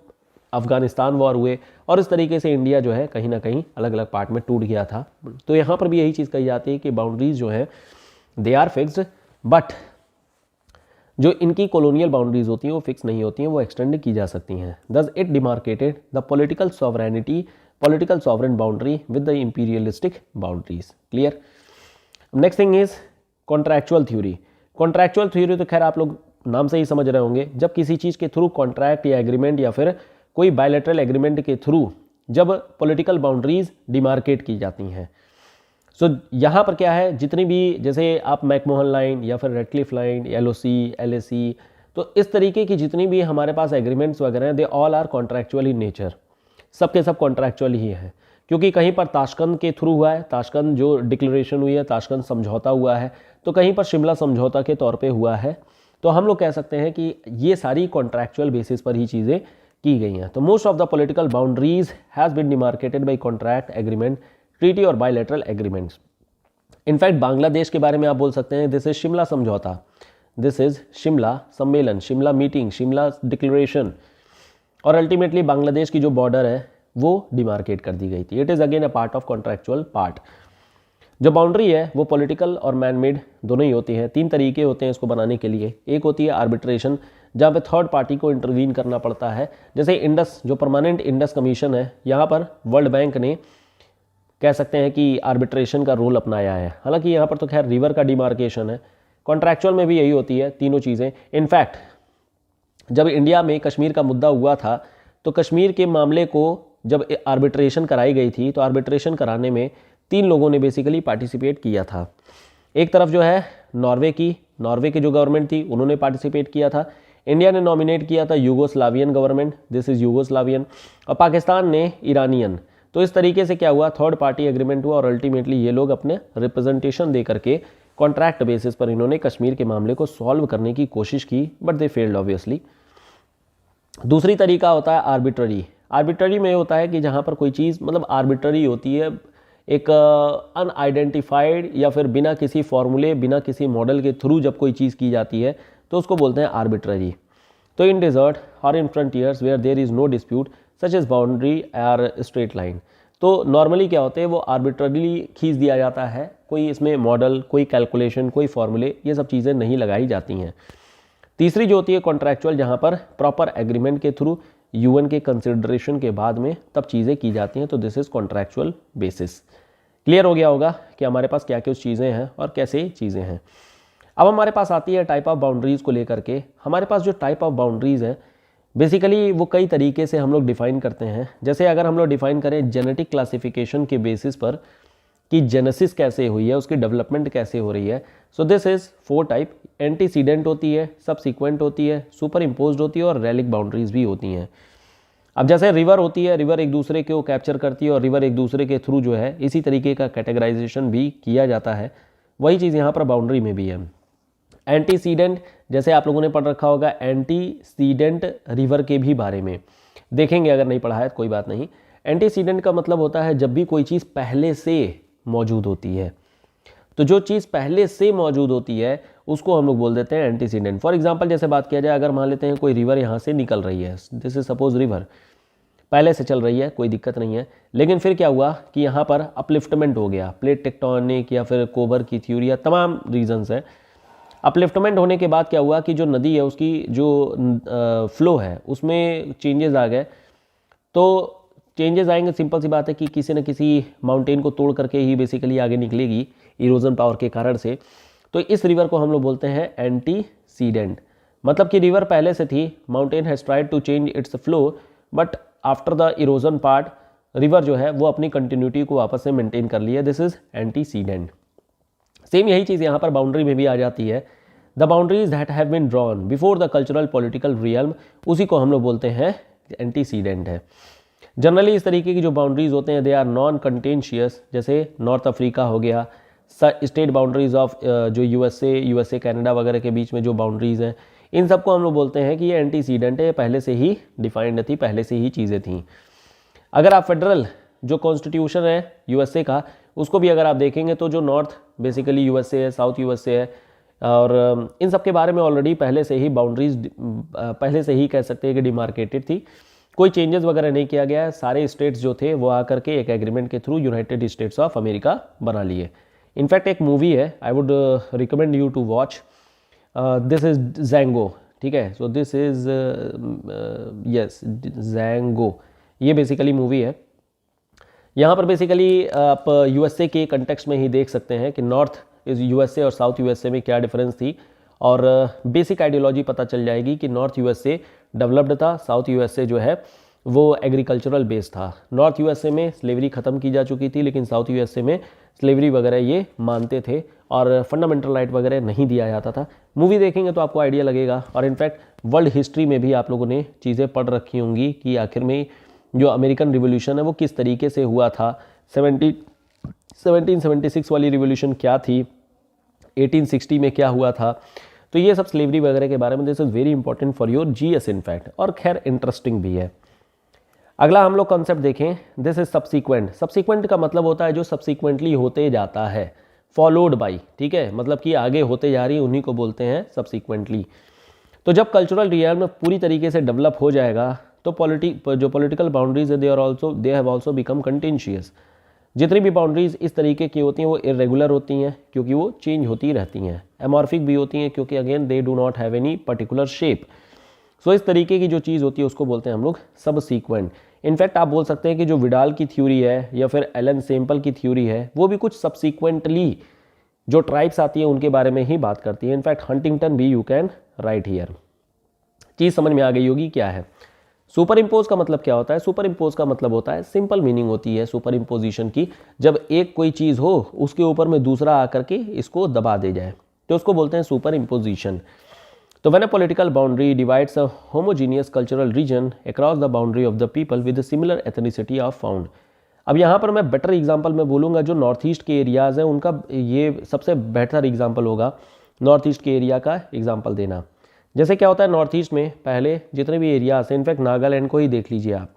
अफगानिस्तान वॉर हुए, और इस तरीके से इंडिया जो है कहीं ना कहीं अलग अलग पार्ट में टूट गया था। तो यहाँ पर भी यही चीज़ कही जाती है कि बाउंड्रीज जो है दे आर फिक्स्ड, बट जो इनकी कॉलोनियल बाउंड्रीज होती हैं वो फिक्स नहीं होती हैं, वो एक्सटेंड की जा सकती हैं। Thus it demarcated the political sovereignty, political sovereign boundary with the imperialistic boundaries. Clear. Next thing is contractual theory. Contractual theory तो खैर आप लोग नाम से ही समझ रहे होंगे, जब किसी चीज़ के थ्रू कॉन्ट्रैक्ट या एग्रीमेंट या फिर कोई बायलैटरल एग्रीमेंट के थ्रू जब पॉलिटिकल बाउंड्रीज डिमार्केट की जाती हैं। सो यहाँ पर क्या है, जितनी भी जैसे आप मैकमोहन लाइन या फिर रेडक्लिफ लाइन, LOC, LAC, तो इस तरीके की जितनी भी हमारे पास एग्रीमेंट्स वगैरह हैं they all are contractual in nature, सब के सब कॉन्ट्रैक्चुअल ही है। क्योंकि कहीं पर ताशकंद के थ्रू हुआ है, ताशकंद जो डिक्लेरेशन हुई है, ताशकंद समझौता हुआ है, तो कहीं पर शिमला समझौता के तौर पे हुआ है। तो हम लोग कह सकते हैं कि ये सारी कॉन्ट्रैक्चुअल बेसिस पर ही चीज़ें की गई हैं। तो most of the political boundaries has been demarcated by contract agreement, treaty और बायलैटरल एग्रीमेंट्स। इनफैक्ट बांग्लादेश के बारे में आप बोल सकते हैं दिस इज शिमला समझौता, दिस इज शिमला सम्मेलन, शिमला मीटिंग, शिमला डिक्लेरेशन, और अल्टीमेटली बांग्लादेश की जो बॉर्डर है वो डिमार्केट कर दी गई थी। It is again a part of contractual part. जो बाउंड्री है वो पॉलिटिकल और मैन मेड दोनों ही होती हैं। 3 तरीके होते हैं इसको बनाने के लिए। एक होती है आर्बिट्रेशन, जहाँ पे थर्ड पार्टी को इंटरवीन करना पड़ता है। जैसे इंडस, जो परमानेंट इंडस कमीशन है, यहाँ पर वर्ल्ड बैंक ने कह सकते हैं कि आर्बिट्रेशन का रोल अपनाया है। हालांकि यहाँ पर तो खैर रिवर का डिमार्केशन है, कॉन्ट्रैक्चुअल में भी यही होती है तीनों चीज़ें। इनफैक्ट जब इंडिया में कश्मीर का मुद्दा हुआ था तो कश्मीर के मामले को जब आर्बिट्रेशन कराई गई थी तो आर्बिट्रेशन कराने में 3 लोगों ने बेसिकली पार्टिसिपेट किया था। एक तरफ जो है नॉर्वे की जो गवर्नमेंट थी उन्होंने पार्टिसिपेट किया था। इंडिया ने नॉमिनेट किया था यूगोस्लावियन गवर्नमेंट, दिस इज़ यूगोस्लावियन, और पाकिस्तान ने ईरानियन। तो इस तरीके से क्या हुआ, थर्ड पार्टी एग्रीमेंट हुआ और अल्टीमेटली ये लोग अपने रिप्रेजेंटेशन दे करके कॉन्ट्रैक्ट बेसिस पर इन्होंने कश्मीर के मामले को सॉल्व करने की कोशिश की, बट दे फेल्ड ऑब्वियसली। दूसरी तरीका होता है आर्बिट्ररी। आर्बिट्ररी में होता है कि जहाँ पर कोई चीज़ मतलब आर्बिट्ररी होती है, एक अनआइडेंटिफाइड या फिर बिना किसी फॉर्मूले, बिना किसी मॉडल के थ्रू जब कोई चीज़ की जाती है तो उसको बोलते हैं आर्बिट्ररी। तो इन डेजर्ट और in frontiers where there is no dispute such as boundary are straight line. तो नॉर्मली क्या होते हैं, वो आर्बिट्ररीली खींच दिया जाता है, कोई इसमें मॉडल, कोई कैलकुलेशन, कोई फॉर्मूले, ये सब चीज़ें नहीं लगाई जाती हैं। तीसरी जो होती है कॉन्ट्रैक्चुअल, जहाँ पर प्रॉपर एग्रीमेंट के थ्रू यूएन के कंसिडरेशन के बाद में तब चीज़ें की जाती हैं, तो this is contractual basis. Clear हो गया होगा कि हमारे पास क्या क्या चीज़ें हैं और कैसे चीज़ें हैं। अब हमारे पास आती है टाइप ऑफ बाउंड्रीज़ को लेकर के। हमारे पास जो टाइप ऑफ बाउंड्रीज़ है बेसिकली वो कई तरीके से हम लोग डिफ़ाइन करते हैं। जैसे अगर हम लोग डिफ़ाइन करें जेनेटिक क्लासिफिकेशन के बेसिस पर कि जेनेसिस कैसे हुई है, उसकी डेवलपमेंट कैसे हो रही है, so this is 4 type. Antecedent होती है, सबसीक्वेंट होती है, सुपर इम्पोज्ड होती है और रेलिक बाउंड्रीज भी होती हैं। अब जैसे रिवर होती है, रिवर एक दूसरे को कैप्चर करती है और रिवर एक दूसरे के थ्रू जो है इसी तरीके का कैटेगराइजेशन भी किया जाता है। वही चीज़ यहाँ पर बाउंड्री में भी है। एंटीसीडेंट, जैसे आप लोगों ने पढ़ रखा होगा एंटीसीडेंट रिवर के भी बारे में देखेंगे, अगर नहीं पढ़ा है तो कोई बात नहीं। एंटीसीडेंट का मतलब होता है जब भी कोई चीज़ पहले से मौजूद होती है, तो जो चीज़ पहले से मौजूद होती है उसको हम लोग बोल देते हैं एंटीसीडेंट। फॉर एग्जांपल जैसे बात किया जाए, अगर मान लेते हैं कोई रिवर यहाँ से निकल रही है, दिस इज सपोज रिवर पहले से चल रही है, कोई दिक्कत नहीं है, लेकिन फिर क्या हुआ कि यहाँ पर अपलिफ्टमेंट हो गया, प्लेट टेक्टोनिक या फिर कोबर की थ्योरी या तमाम रीजंस है। अपलिफ्टमेंट होने के बाद क्या हुआ कि जो नदी है उसकी जो फ्लो है उसमें चेंजेस आ गए। तो चेंजेस आएंगे, सिंपल सी बात है कि किसी न किसी माउंटेन को तोड़ करके ही बेसिकली आगे निकलेगी इरोजन पावर के कारण से। तो इस रिवर को हम लोग बोलते हैं एंटीसीडेंट। मतलब कि रिवर पहले से थी, mountain has tried to change its flow, but after the erosion part river जो है वो अपनी कंटिन्यूटी को वापस से मेंटेन कर लिया, दिस इज एंटीसीडेंट। सेम यही चीज़ यहाँ पर बाउंड्री में भी आ जाती है। The boundaries that have been drawn before the cultural political realm, उसी को हम लोग बोलते हैं एंटीसीडेंट है। जनरली इस तरीके की जो बाउंड्रीज होते हैं दे आर नॉन कंटेंशियस। जैसे नॉर्थ अफ्रीका हो गया, स्टेट बाउंड्रीज ऑफ जो यूएसए कनाडा वगैरह के बीच में जो बाउंड्रीज हैं, इन सबको हम लोग बोलते हैं कि ये एंटीसीडेंट है, पहले से ही डिफाइंड थी, पहले से ही चीज़ें थी। अगर आप फेडरल जो कॉन्स्टिट्यूशन है यूएसए का, उसको भी अगर आप देखेंगे तो जो नॉर्थ बेसिकली यूएसए है, साउथ यूएसए है, और इन सब के बारे में ऑलरेडी पहले से ही बाउंड्रीज पहले से ही कह सकते हैं कि डिमार्केटेड थी, कोई चेंजेस वगैरह नहीं किया गया है। सारे स्टेट्स जो थे वो आकर के एक एग्रीमेंट के through United States of America बना लिए। इनफैक्ट एक मूवी है, I would recommend you to watch, this is Django, ठीक है। So this is yes Django, ये बेसिकली मूवी है। यहाँ पर बेसिकली आप यूएसए के कंटेक्स्ट में ही देख सकते हैं कि नॉर्थ इज यूएसए और साउथ यूएसए में क्या डिफरेंस थी, और बेसिक आइडियोलॉजी पता चल जाएगी कि नॉर्थ यूएसए डेवलप्ड था, साउथ यूएसए जो है वो एग्रीकल्चरल बेस्ड था। नॉर्थ यूएसए में स्लेवरी ख़त्म की जा चुकी थी, लेकिन साउथ यूएसए में स्लेवरी वगैरह ये मानते थे और फंडामेंटल राइट वगैरह नहीं दिया जाता था। मूवी देखेंगे तो आपको आइडिया लगेगा, और इनफैक्ट वर्ल्ड हिस्ट्री में भी आप लोगों ने चीज़ें पढ़ रखी होंगी कि आखिर में जो अमेरिकन रिवोल्यूशन है वो किस तरीके से हुआ था। 1776 वाली रिवोल्यूशन क्या थी, 1860 में क्या हुआ था, तो ये सब स्लेवरी वगैरह के बारे में, this is very important for your GS in fact, और खैर इंटरेस्टिंग भी है। अगला हम लोग कॉन्सेप्ट देखें, दिस इज सब्सीक्वेंट। सब्सीक्वेंट का मतलब होता है जो सब्सीक्वेंटली होते जाता है, फॉलोड बाई, ठीक है, मतलब कि आगे होते जा रही, उन्हीं को बोलते हैं सब्सीक्वेंटली। तो जब कल्चरल रियल्म पूरी तरीके से डेवलप हो जाएगा तो जो पॉलिटिकल बाउंड्रीज है they have also become continuous. जितनी भी बाउंड्रीज इस तरीके की होती हैं वो इरेगुलर होती हैं क्योंकि वो चेंज होती रहती हैं, एमॉर्फिक भी होती हैं क्योंकि again they do not have any particular shape. सो इस तरीके की जो चीज़ होती है उसको बोलते हैं हम लोग सबसीक्वेंट। इनफैक्ट आप बोल सकते हैं कि जो विडाल की थ्योरी है या फिर एलन सेम्पल की थ्योरी है वो भी कुछ सबसीक्वेंटली जो ट्राइब्स आती है उनके बारे में ही बात करती है। इनफैक्ट हंटिंगटन भी यू कैन राइट हियर। चीज़ समझ में आ गई होगी क्या है। सुपर इम्पोज का मतलब क्या होता है? सुपर इम्पोज का मतलब होता है, सिंपल मीनिंग होती है सुपर इम्पोजिशन की, जब एक कोई चीज़ हो उसके ऊपर में दूसरा आकर के इसको दबा दे जाए तो उसको बोलते हैं सुपर इम्पोजिशन। तो when a political boundary divides a homogeneous cultural region across the boundary of the people with similar ethnicity of found. अब यहाँ पर मैं बेटर एग्जाम्पल में बोलूँगा, जो नॉर्थ ईस्ट के एरियाज़ हैं उनका ये सबसे बेहतर एग्जाम्पल होगा नॉर्थ ईस्ट के एरिया का एग्जाम्पल देना। जैसे क्या होता है नॉर्थ ईस्ट में पहले जितने भी एरियाज हैं, इनफैक्ट नागालैंड को ही देख लीजिए आप,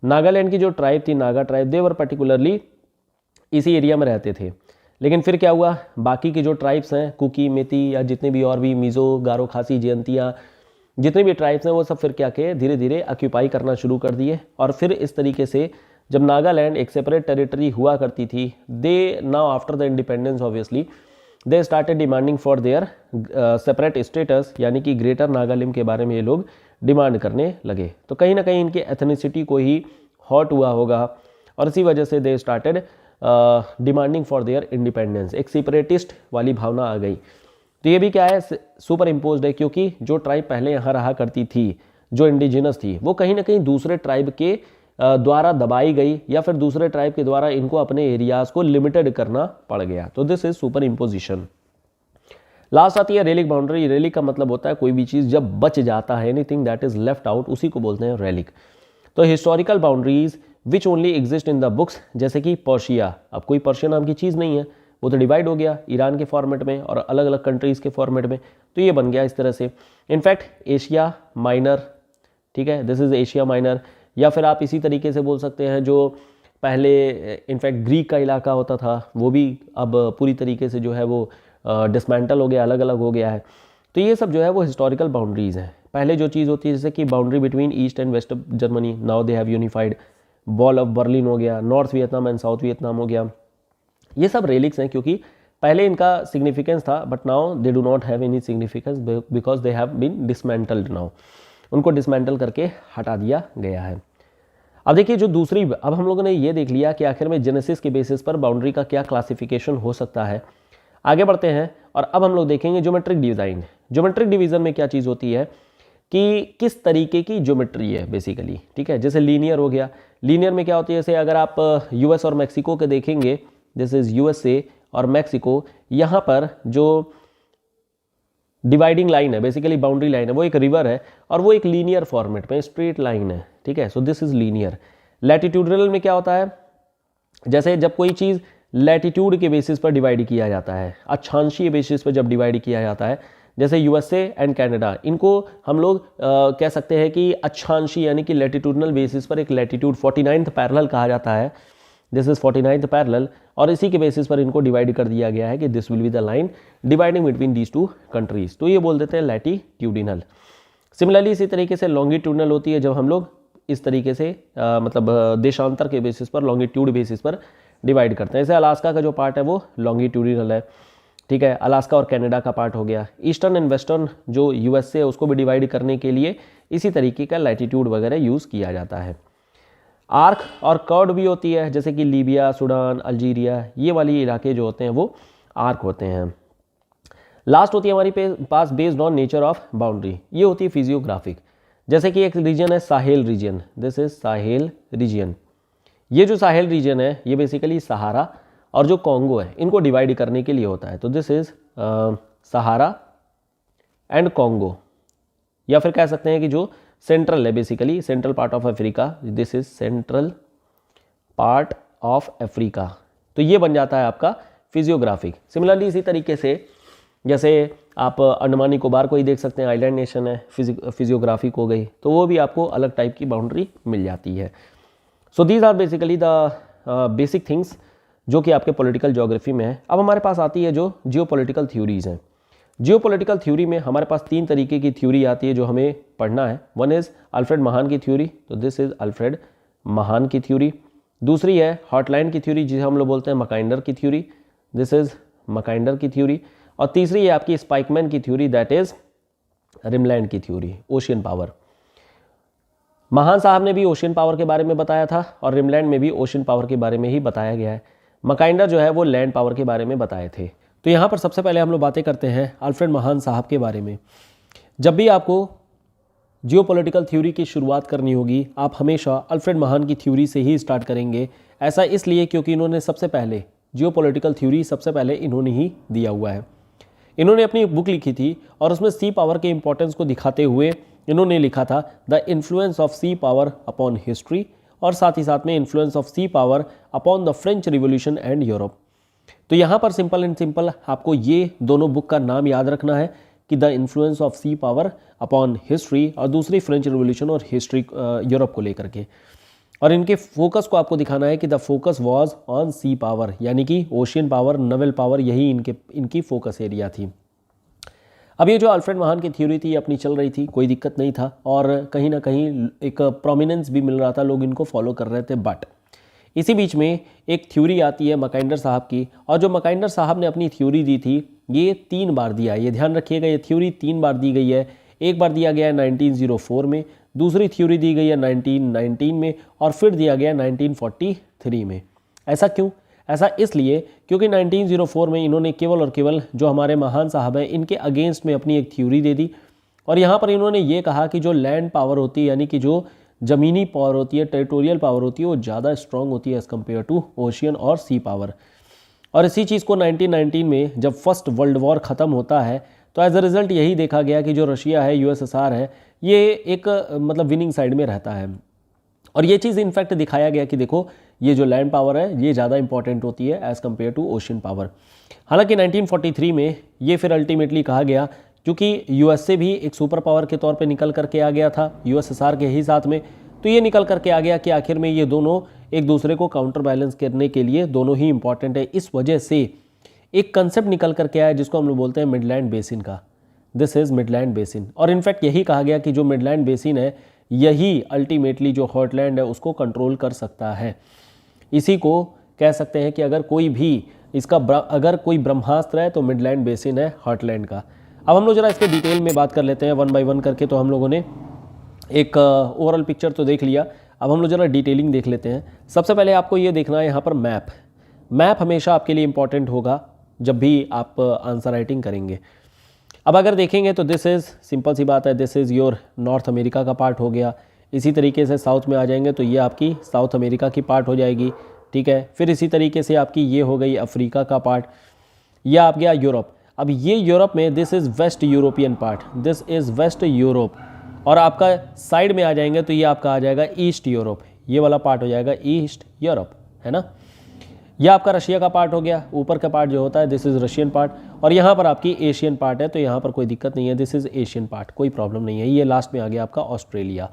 नागालैंड की जो ट्राइब थी, नागा ट्राइब, दे वर पर्टिकुलरली इसी एरिया में रहते थे। लेकिन फिर क्या हुआ, बाकी की जो ट्राइब्स हैं, कुकी, मेती या जितने भी और भी, मिज़ो, गारो, खासी, जयंतिया, जितने भी ट्राइब्स हैं वो सब फिर क्या किए, धीरे धीरे ऑक्यूपाई करना शुरू कर दिए। और फिर इस तरीके से जब नागालैंड एक सेपरेट टेरिटरी हुआ करती थी, they now after the independence obviously they started demanding for their separate states, यानी कि ग्रेटर नागालैंड के बारे में ये लोग डिमांड करने लगे। तो कहीं ना कहीं इनके एथनिसिटी को ही हॉट हुआ होगा और इसी वजह से दे started demanding for their independence, एक सेपरेटिस्ट वाली भावना आ गई। तो ये भी क्या है, सुपर इम्पोज्ड है, क्योंकि जो ट्राइब पहले यहाँ रहा करती थी, जो इंडिजिनस थी, वो कहीं ना कहीं दूसरे ट्राइब के द्वारा दबाई गई या फिर दूसरे ट्राइब के द्वारा इनको अपने एरियाज को लिमिटेड करना पड़ गया। तो this is super imposition. Last आती है रेलिक बाउंड्री। रेलिक का मतलब होता है कोई भी चीज़ जब बच जाता है, anything that is left out, उसी को बोलते हैं रेलिक। तो historical boundaries which only exist in the books, जैसे कि पर्शिया, अब कोई पर्शिया नाम की चीज़ नहीं है, वो तो डिवाइड हो गया ईरान के फॉर्मेट में और अलग अलग कंट्रीज़ के फॉर्मेट में, तो ये बन गया इस तरह से। इनफैक्ट एशिया माइनर, ठीक है, दिस इज एशिया माइनर। या फिर आप इसी तरीके से बोल सकते हैं जो पहले इनफैक्ट ग्रीक का इलाका होता था वो भी अब पूरी तरीके से जो है वो डिसमेंटल हो गया, अलग अलग हो गया है। तो ये सब जो है वो हिस्टोरिकल बाउंड्रीज हैं। पहले जो चीज़ होती है जैसे कि boundary between east and west Germany, now they have unified, wall of Berlin हो गया, north Vietnam and south Vietnam हो गया, ये सब रेलिक्स हैं क्योंकि पहले इनका सिग्निफिकेंस था but now they do not have any significance because they have been dismantled now, उनको डिसमेंटल करके हटा दिया गया है। अब देखिए जो दूसरी, अब हम लोगों ने ये देख लिया कि आखिर में जेनेसिस के बेसिस पर बाउंड्री का क्या क्लासिफिकेशन हो सकता है। आगे बढ़ते हैं और अब हम लोग देखेंगे ज्योमेट्रिक डिज़ाइन। ज्योमेट्रिक डिवीज़न में क्या चीज़ होती है कि किस तरीके की ज्योमेट्री है बेसिकली, ठीक है। जैसे लीनियर हो गया, लीनियर में क्या होती है, जैसे अगर आप यूएस और मैक्सिको के देखेंगे, दिस इज यूएसए और मैक्सिको, यहाँ पर जो डिवाइडिंग लाइन है, बेसिकली बाउंड्री लाइन है, वो एक रिवर है और वो एक लीनियर फॉर्मेट में स्ट्रेट लाइन है, ठीक है। So this is linear. Latitudinal में क्या होता है, जैसे जब कोई चीज़ लैटिट्यूड के बेसिस पर डिवाइड किया जाता है, अक्षांशीय बेसिस पर जब डिवाइड किया जाता है, जैसे यूएसए एंड कनाडा, इनको हम लोग कह सकते हैं कि अक्षांशीय यानी कि लैटिट्यूडनल बेसिस पर एक लैटिट्यूड 49th पैरेलल कहा जाता है, दिस इज 49th पैरेलल, और इसी के बेसिस पर इनको डिवाइड कर दिया गया है कि this will be the line dividing between these two countries, तो ये बोल देते हैं लैटिट्यूडिनल। सिमिलरली इसी तरीके से लॉन्गिट्यूडनल होती है, जब हम लोग इस तरीके से मतलब देशांतर के बेसिस पर, लॉन्गिट्यूड बेसिस पर डिवाइड करते हैं। जैसे अलास्का का जो पार्ट है वो लॉन्गिट्यूडिनल है, ठीक है, अलास्का और कनाडा का पार्ट हो गया। ईस्टर्न एंड वेस्टर्न जो यूएसए है उसको भी डिवाइड करने के लिए इसी तरीके का लैटिट्यूड वगैरह यूज़ किया जाता है। आर्क और कर्व भी होती है, जैसे कि लीबिया, सूडान, अल्जीरिया, ये वाली इलाके जो होते हैं वो आर्क होते हैं। लास्ट होती है हमारी पास based on nature of boundary, ये होती है फिजियोग्राफिक। जैसे कि एक रीजन है Sahel region, this is Sahel region. ये जो साहेल रीजन है ये बेसिकली सहारा और जो कॉन्गो है इनको डिवाइड करने के लिए होता है, तो this is Sahara and Congo. या फिर कह सकते हैं कि जो सेंट्रल है, basically central part of Africa, this is central part of Africa, तो ये बन जाता है आपका फिजियोग्राफिक। सिमिलरली इसी तरीके से जैसे आप अंडमान निकोबार को ही देख सकते हैं, आइलैंड नेशन है, फिजियोग्राफिक हो गई, तो वो भी आपको अलग टाइप की बाउंड्री मिल जाती है। So these are basically the basic things जो कि आपके पॉलिटिकल ज्योग्राफी में है। अब हमारे पास आती है जो जियोपॉलिटिकल थ्योरीज हैं। जियोपॉलिटिकल थ्योरी में हमारे पास 3 तरीके की थ्योरी आती है जो हमें पढ़ना है। वन इज़ अल्फ्रेड महान की थ्योरी, तो दिस इज़ अल्फ्रेड महान की थ्योरी। दूसरी है हॉटलैंड की थ्योरी जिसे हम लोग बोलते हैं मकाइंडर की थ्योरी, दिस इज़ मकाइंडर की थ्योरी। और तीसरी है आपकी स्पाइकमैन की थ्योरी, दैट इज़ रिमलैंड की थ्योरी, ओशियन पावर। महान साहब ने भी ओशियन पावर के बारे में बताया था और रिमलैंड में भी ओशियन पावर के बारे में ही बताया गया है। मकाइंडर जो है वो लैंड पावर के बारे में बताए थे। तो यहाँ पर सबसे पहले हम लोग बातें करते हैं अल्फ्रेड महान साहब के बारे में। जब भी आपको जियोपॉलिटिकल थ्योरी की शुरुआत करनी होगी, आप हमेशा अल्फ्रेड महान की थ्योरी से ही स्टार्ट करेंगे। ऐसा इसलिए क्योंकि इन्होंने सबसे पहले जियोपॉलिटिकल थ्योरी सबसे पहले इन्होंने ही दिया हुआ है। इन्होंने अपनी बुक लिखी थी और उसमें सी पावर के इंपॉर्टेंस को दिखाते हुए इन्होंने लिखा था the influence of sea power upon history, और साथ ही साथ में influence of sea power upon the French revolution and Europe. तो यहाँ पर सिंपल एंड सिंपल आपको ये दोनों बुक का नाम याद रखना है कि the influence of sea power upon history, और दूसरी फ्रेंच रिवॉल्यूशन और हिस्ट्री यूरोप को लेकर के। और इनके फोकस को आपको दिखाना है कि the focus was on sea power, यानी कि ओशियन पावर, नवल पावर, यही इनकी फोकस एरिया थी। अब ये जो अल्फ्रेड महान की थ्योरी थी अपनी चल रही थी, कोई दिक्कत नहीं था और कहीं ना कहीं एक प्रोमिनेंस भी मिल रहा था, लोग इनको फॉलो कर रहे थे। बट इसी बीच में एक थ्योरी आती है मकाइंडर साहब की, और जो मकाइंडर साहब ने अपनी थ्योरी दी थी ये 3 बार दिया है। ये ध्यान रखिएगा, ये थ्योरी 3 बार दी गई है। एक बार दिया गया है 1904 में, दूसरी थ्योरी दी गई है 1919 में, और फिर दिया गया 1943 में। ऐसा क्यों? ऐसा इसलिए क्योंकि 1904 में इन्होंने केवल और केवल जो हमारे महान साहब हैं इनके अगेंस्ट में अपनी एक थ्योरी दे दी, और यहाँ पर इन्होंने ये कहा कि जो लैंड पावर होती है, यानी कि जो ज़मीनी पावर होती है, टेरिटोरियल पावर होती है, वो ज़्यादा स्ट्रॉन्ग होती है एज़ कम्पेयर टू ओशियन और सी पावर। और इसी चीज़ को 1919 में जब फर्स्ट वर्ल्ड वॉर ख़त्म होता है तो एज अ रिज़ल्ट यही देखा गया कि जो रशिया है, यूएसएसआर है, ये एक मतलब विनिंग साइड में रहता है। और ये चीज़ इनफैक्ट दिखाया गया कि देखो ये जो लैंड पावर है ये ज़्यादा इंपॉर्टेंट होती है as compare to ocean power. हालांकि 1943 में ये फिर अल्टीमेटली कहा गया, क्योंकि यूएसए भी एक सुपर पावर के तौर पे निकल करके आ गया था यूएसएसआर के ही साथ में, तो ये निकल करके आ गया कि आखिर में ये दोनों एक दूसरे को काउंटर बैलेंस करने के लिए दोनों ही इंपॉर्टेंट है। इस वजह से एक कंसेप्ट निकल करके आया जिसको हम लोग बोलते हैं मिडलैंड बेसिन का, दिस इज़ मिडलैंड बेसिन। और इनफैक्ट यही कहा गया कि जो मिडलैंड बेसिन है यही अल्टीमेटली जो हॉटलैंड है उसको कंट्रोल कर सकता है। इसी को कह सकते हैं कि अगर कोई भी इसका अगर कोई ब्रह्मास्त्र है तो मिडलैंड बेसिन है हॉटलैंड का। अब हम लोग जरा इसके डिटेल में बात कर लेते हैं वन बाय वन करके। तो हम लोगों ने एक ओवरऑल पिक्चर तो देख लिया, अब हम लोग जरा डिटेलिंग देख लेते हैं। सबसे पहले आपको ये देखना है यहाँ पर मैप हमेशा आपके लिए इंपॉर्टेंट होगा जब भी आप आंसर राइटिंग करेंगे। अब अगर देखेंगे तो दिस इज़ सिंपल सी बात है, this is your north America का पार्ट हो गया। इसी तरीके से साउथ में आ जाएंगे तो ये आपकी साउथ अमेरिका की पार्ट हो जाएगी, ठीक है। फिर इसी तरीके से आपकी ये हो गई अफ्रीका का पार्ट, यह आप गया यूरोप। अब ये यूरोप में this is west European part, this is west Europe. और आपका साइड में आ जाएंगे तो ये आपका आ जाएगा ईस्ट यूरोप, ये वाला पार्ट हो जाएगा ईस्ट यूरोप, है ना। यह आपका रशिया का पार्ट हो गया, ऊपर का पार्ट जो होता है दिस इज़ रशियन पार्ट। और यहाँ पर आपकी एशियन पार्ट है, तो यहाँ पर कोई दिक्कत नहीं है, दिस इज़ एशियन पार्ट, कोई प्रॉब्लम नहीं है। ये लास्ट में आ गया आपका ऑस्ट्रेलिया।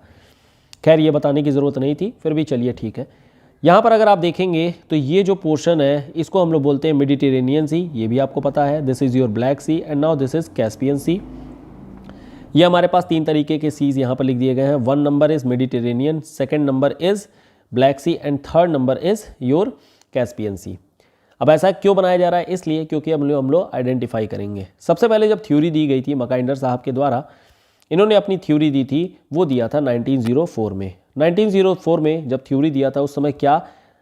खैर ये बताने की ज़रूरत नहीं थी, फिर भी चलिए ठीक है। यहाँ पर अगर आप देखेंगे तो ये जो पोर्शन है इसको हम लोग बोलते हैं मेडिटेरेनियन सी, ये भी आपको पता है, this is your Black Sea and now this is Caspian Sea. ये हमारे पास 3 तरीके के सीज यहाँ पर लिख दिए गए हैं। 1 number is Mediterranean, 2nd number is Black Sea and 3rd number is your Caspian Sea. अब ऐसा क्यों बनाया जा रहा है? इसलिए क्योंकि हम लोग आइडेंटिफाई करेंगे। सबसे पहले जब थ्योरी दी गई थी मकाइंडर साहब के द्वारा, इन्होंने अपनी थ्योरी दी थी, वो दिया था 1904 में। 1904 में जब थ्योरी दिया था उस समय क्या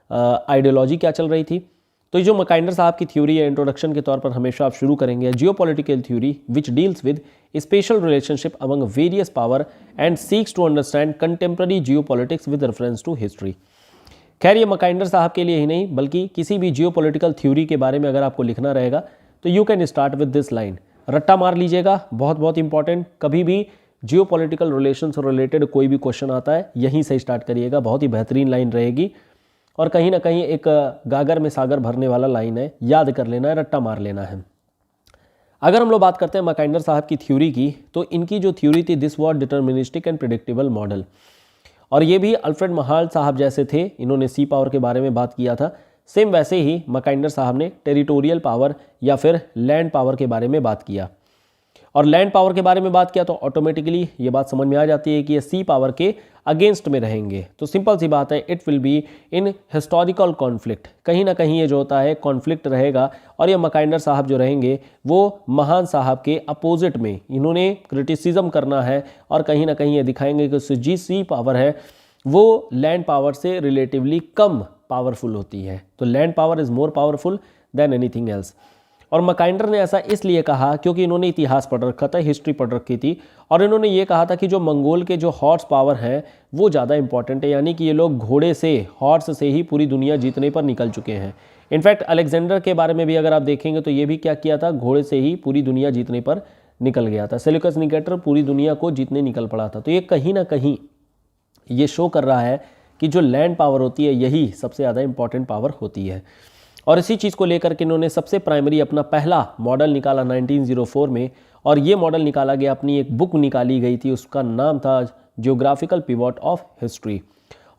आइडियोलॉजी क्या चल रही थी? तो जो मकाइंडर साहब की थ्योरी है इंट्रोडक्शन के तौर पर हमेशा आप शुरू करेंगे, geopolitical theory which deals with spatial relationship among various power and seeks to understand contemporary geopolitics with reference to history. खैर ये मकाइंडर साहब के लिए ही नहीं बल्कि किसी भी जियोपॉलिटिकल थ्योरी के बारे में अगर आपको लिखना रहेगा तो you can start with this line, रट्टा मार लीजिएगा, बहुत बहुत इंपॉर्टेंट। कभी भी जियोपॉलिटिकल रिलेशन से रिलेटेड कोई भी क्वेश्चन आता है यहीं से स्टार्ट करिएगा, बहुत ही बेहतरीन लाइन रहेगी और कहीं ना कहीं एक गागर में सागर भरने वाला लाइन है, याद कर लेना है, रट्टा मार लेना है। अगर हम लोग बात करते हैं मैकाइंडर साहब की थ्योरी की, तो इनकी जो थ्योरी थी this was deterministic and predictable model, और ये भी अल्फ्रेड महाल साहब जैसे थे, इन्होंने सी पावर के बारे में बात किया था। सेम वैसे ही मैकाइंडर साहब ने टेरिटोरियल पावर या फिर लैंड पावर के बारे में बात किया, और लैंड पावर के बारे में बात किया तो ऑटोमेटिकली ये बात समझ में आ जाती है कि ये सी पावर के अगेंस्ट में रहेंगे। तो सिंपल सी बात है, it will be in historical conflict, कहीं ना कहीं ये जो होता है कॉन्फ्लिक्ट रहेगा, और ये मैकाइंडर साहब जो रहेंगे वो महान साहब के अपोजिट में इन्होंने क्रिटिसिज्म करना है, और कहीं ना कहीं ये दिखाएंगे कि जी सी पावर है वो लैंड पावर से रिलेटिवली कम पावरफुल होती है। तो land power is more powerful than anything else. और मैकाइंडर ने ऐसा इसलिए कहा क्योंकि इन्होंने इतिहास पढ़ रखा था, हिस्ट्री पढ़ रखी थी, और इन्होंने ये कहा था कि जो मंगोल के जो हॉर्स पावर हैं वो ज़्यादा इंपॉर्टेंट है, यानी कि ये लोग घोड़े से, हॉर्स से ही पूरी दुनिया जीतने पर निकल चुके हैं। इनफैक्ट अलेक्जेंडर के बारे में भी अगर आप देखेंगे तो ये भी क्या किया था, घोड़े से ही पूरी दुनिया जीतने पर निकल गया था। सेल्यूकस निकेटर पूरी दुनिया को जीतने निकल पड़ा था। तो ये कहीं ना कहीं ये शो कर रहा है कि जो लैंड पावर होती है यही सबसे ज़्यादा इंपॉर्टेंट पावर होती है। और इसी चीज़ को लेकर के इन्होंने सबसे प्राइमरी अपना पहला मॉडल निकाला 1904 में, और ये मॉडल निकाला गया, अपनी एक बुक निकाली गई थी, उसका नाम था जियोग्राफिकल पिवट ऑफ हिस्ट्री।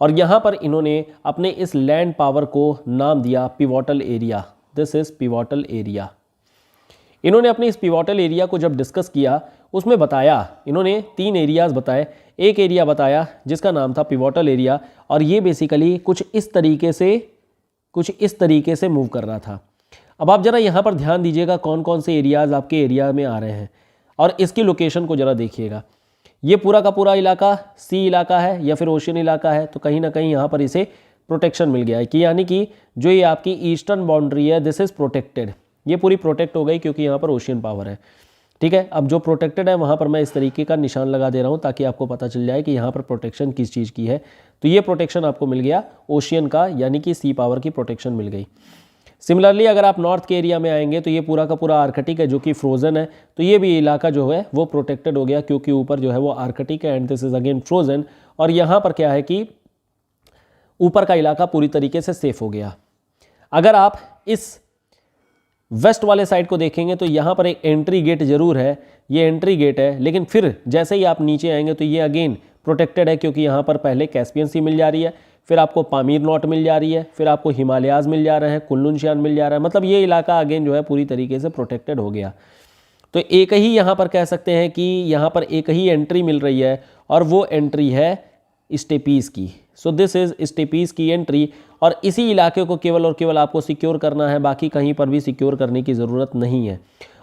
और यहाँ पर इन्होंने अपने इस लैंड पावर को नाम दिया pivotal area. This is pivotal area. इन्होंने अपने इस पिवोटल एरिया को जब डिस्कस किया उसमें बताया, इन्होंने 3 एरियाज़ बताए। एक एरिया बताया जिसका नाम था पिवोटल एरिया, और ये बेसिकली कुछ इस तरीके से मूव कर रहा था। अब आप ज़रा यहाँ पर ध्यान दीजिएगा कौन कौन से एरियाज़ आपके एरिया में आ रहे हैं, और इसकी लोकेशन को ज़रा देखिएगा। ये पूरा का पूरा इलाका सी इलाका है या फिर ओशियन इलाका है, तो कहीं ना कहीं यहाँ पर इसे प्रोटेक्शन मिल गया है कि यानी कि जो ये आपकी ईस्टर्न बाउंड्री है दिस इज़ प्रोटेक्टेड, ये पूरी प्रोटेक्ट हो गई क्योंकि यहाँ पर ओशियन पावर है। ठीक है, अब जो प्रोटेक्टेड है वहाँ पर मैं इस तरीके का निशान लगा दे रहा हूँ ताकि आपको पता चल जाए कि यहाँ पर प्रोटेक्शन किस चीज़ की है। तो ये प्रोटेक्शन आपको मिल गया ओशियन का, यानी कि सी पावर की प्रोटेक्शन मिल गई। सिमिलरली अगर आप नॉर्थ के एरिया में आएंगे तो ये पूरा का पूरा आर्कटिक है जो कि फ्रोजन है, तो ये भी इलाका जो है वो प्रोटेक्टेड हो गया क्योंकि ऊपर जो है वो आर्कटिक है and this is again frozen. और यहाँ पर क्या है कि ऊपर का इलाका पूरी तरीके से सेफ हो गया। अगर आप इस वेस्ट वाले साइड को देखेंगे तो यहाँ पर एक एंट्री गेट जरूर है, ये एंट्री गेट है, लेकिन फिर जैसे ही आप नीचे आएंगे तो ये अगेन प्रोटेक्टेड है क्योंकि यहाँ पर पहले कैस्पियन सी मिल जा रही है, फिर आपको पामीर नॉट मिल जा रही है, फिर आपको हिमालयाज मिल जा रहे हैं, कुल्लू शियान मिल जा रहा है, मतलब ये इलाका अगेन जो है पूरी तरीके से प्रोटेक्टेड हो गया। तो एक ही यहाँ पर कह सकते हैं कि यहाँ पर एक ही एंट्री मिल रही है और वो एंट्री है स्टेपीज की। सो दिस इज स्टेपीज की एंट्री, और इसी इलाके को केवल और केवल आपको सिक्योर करना है, बाकी कहीं पर भी सिक्योर करने की ज़रूरत नहीं है।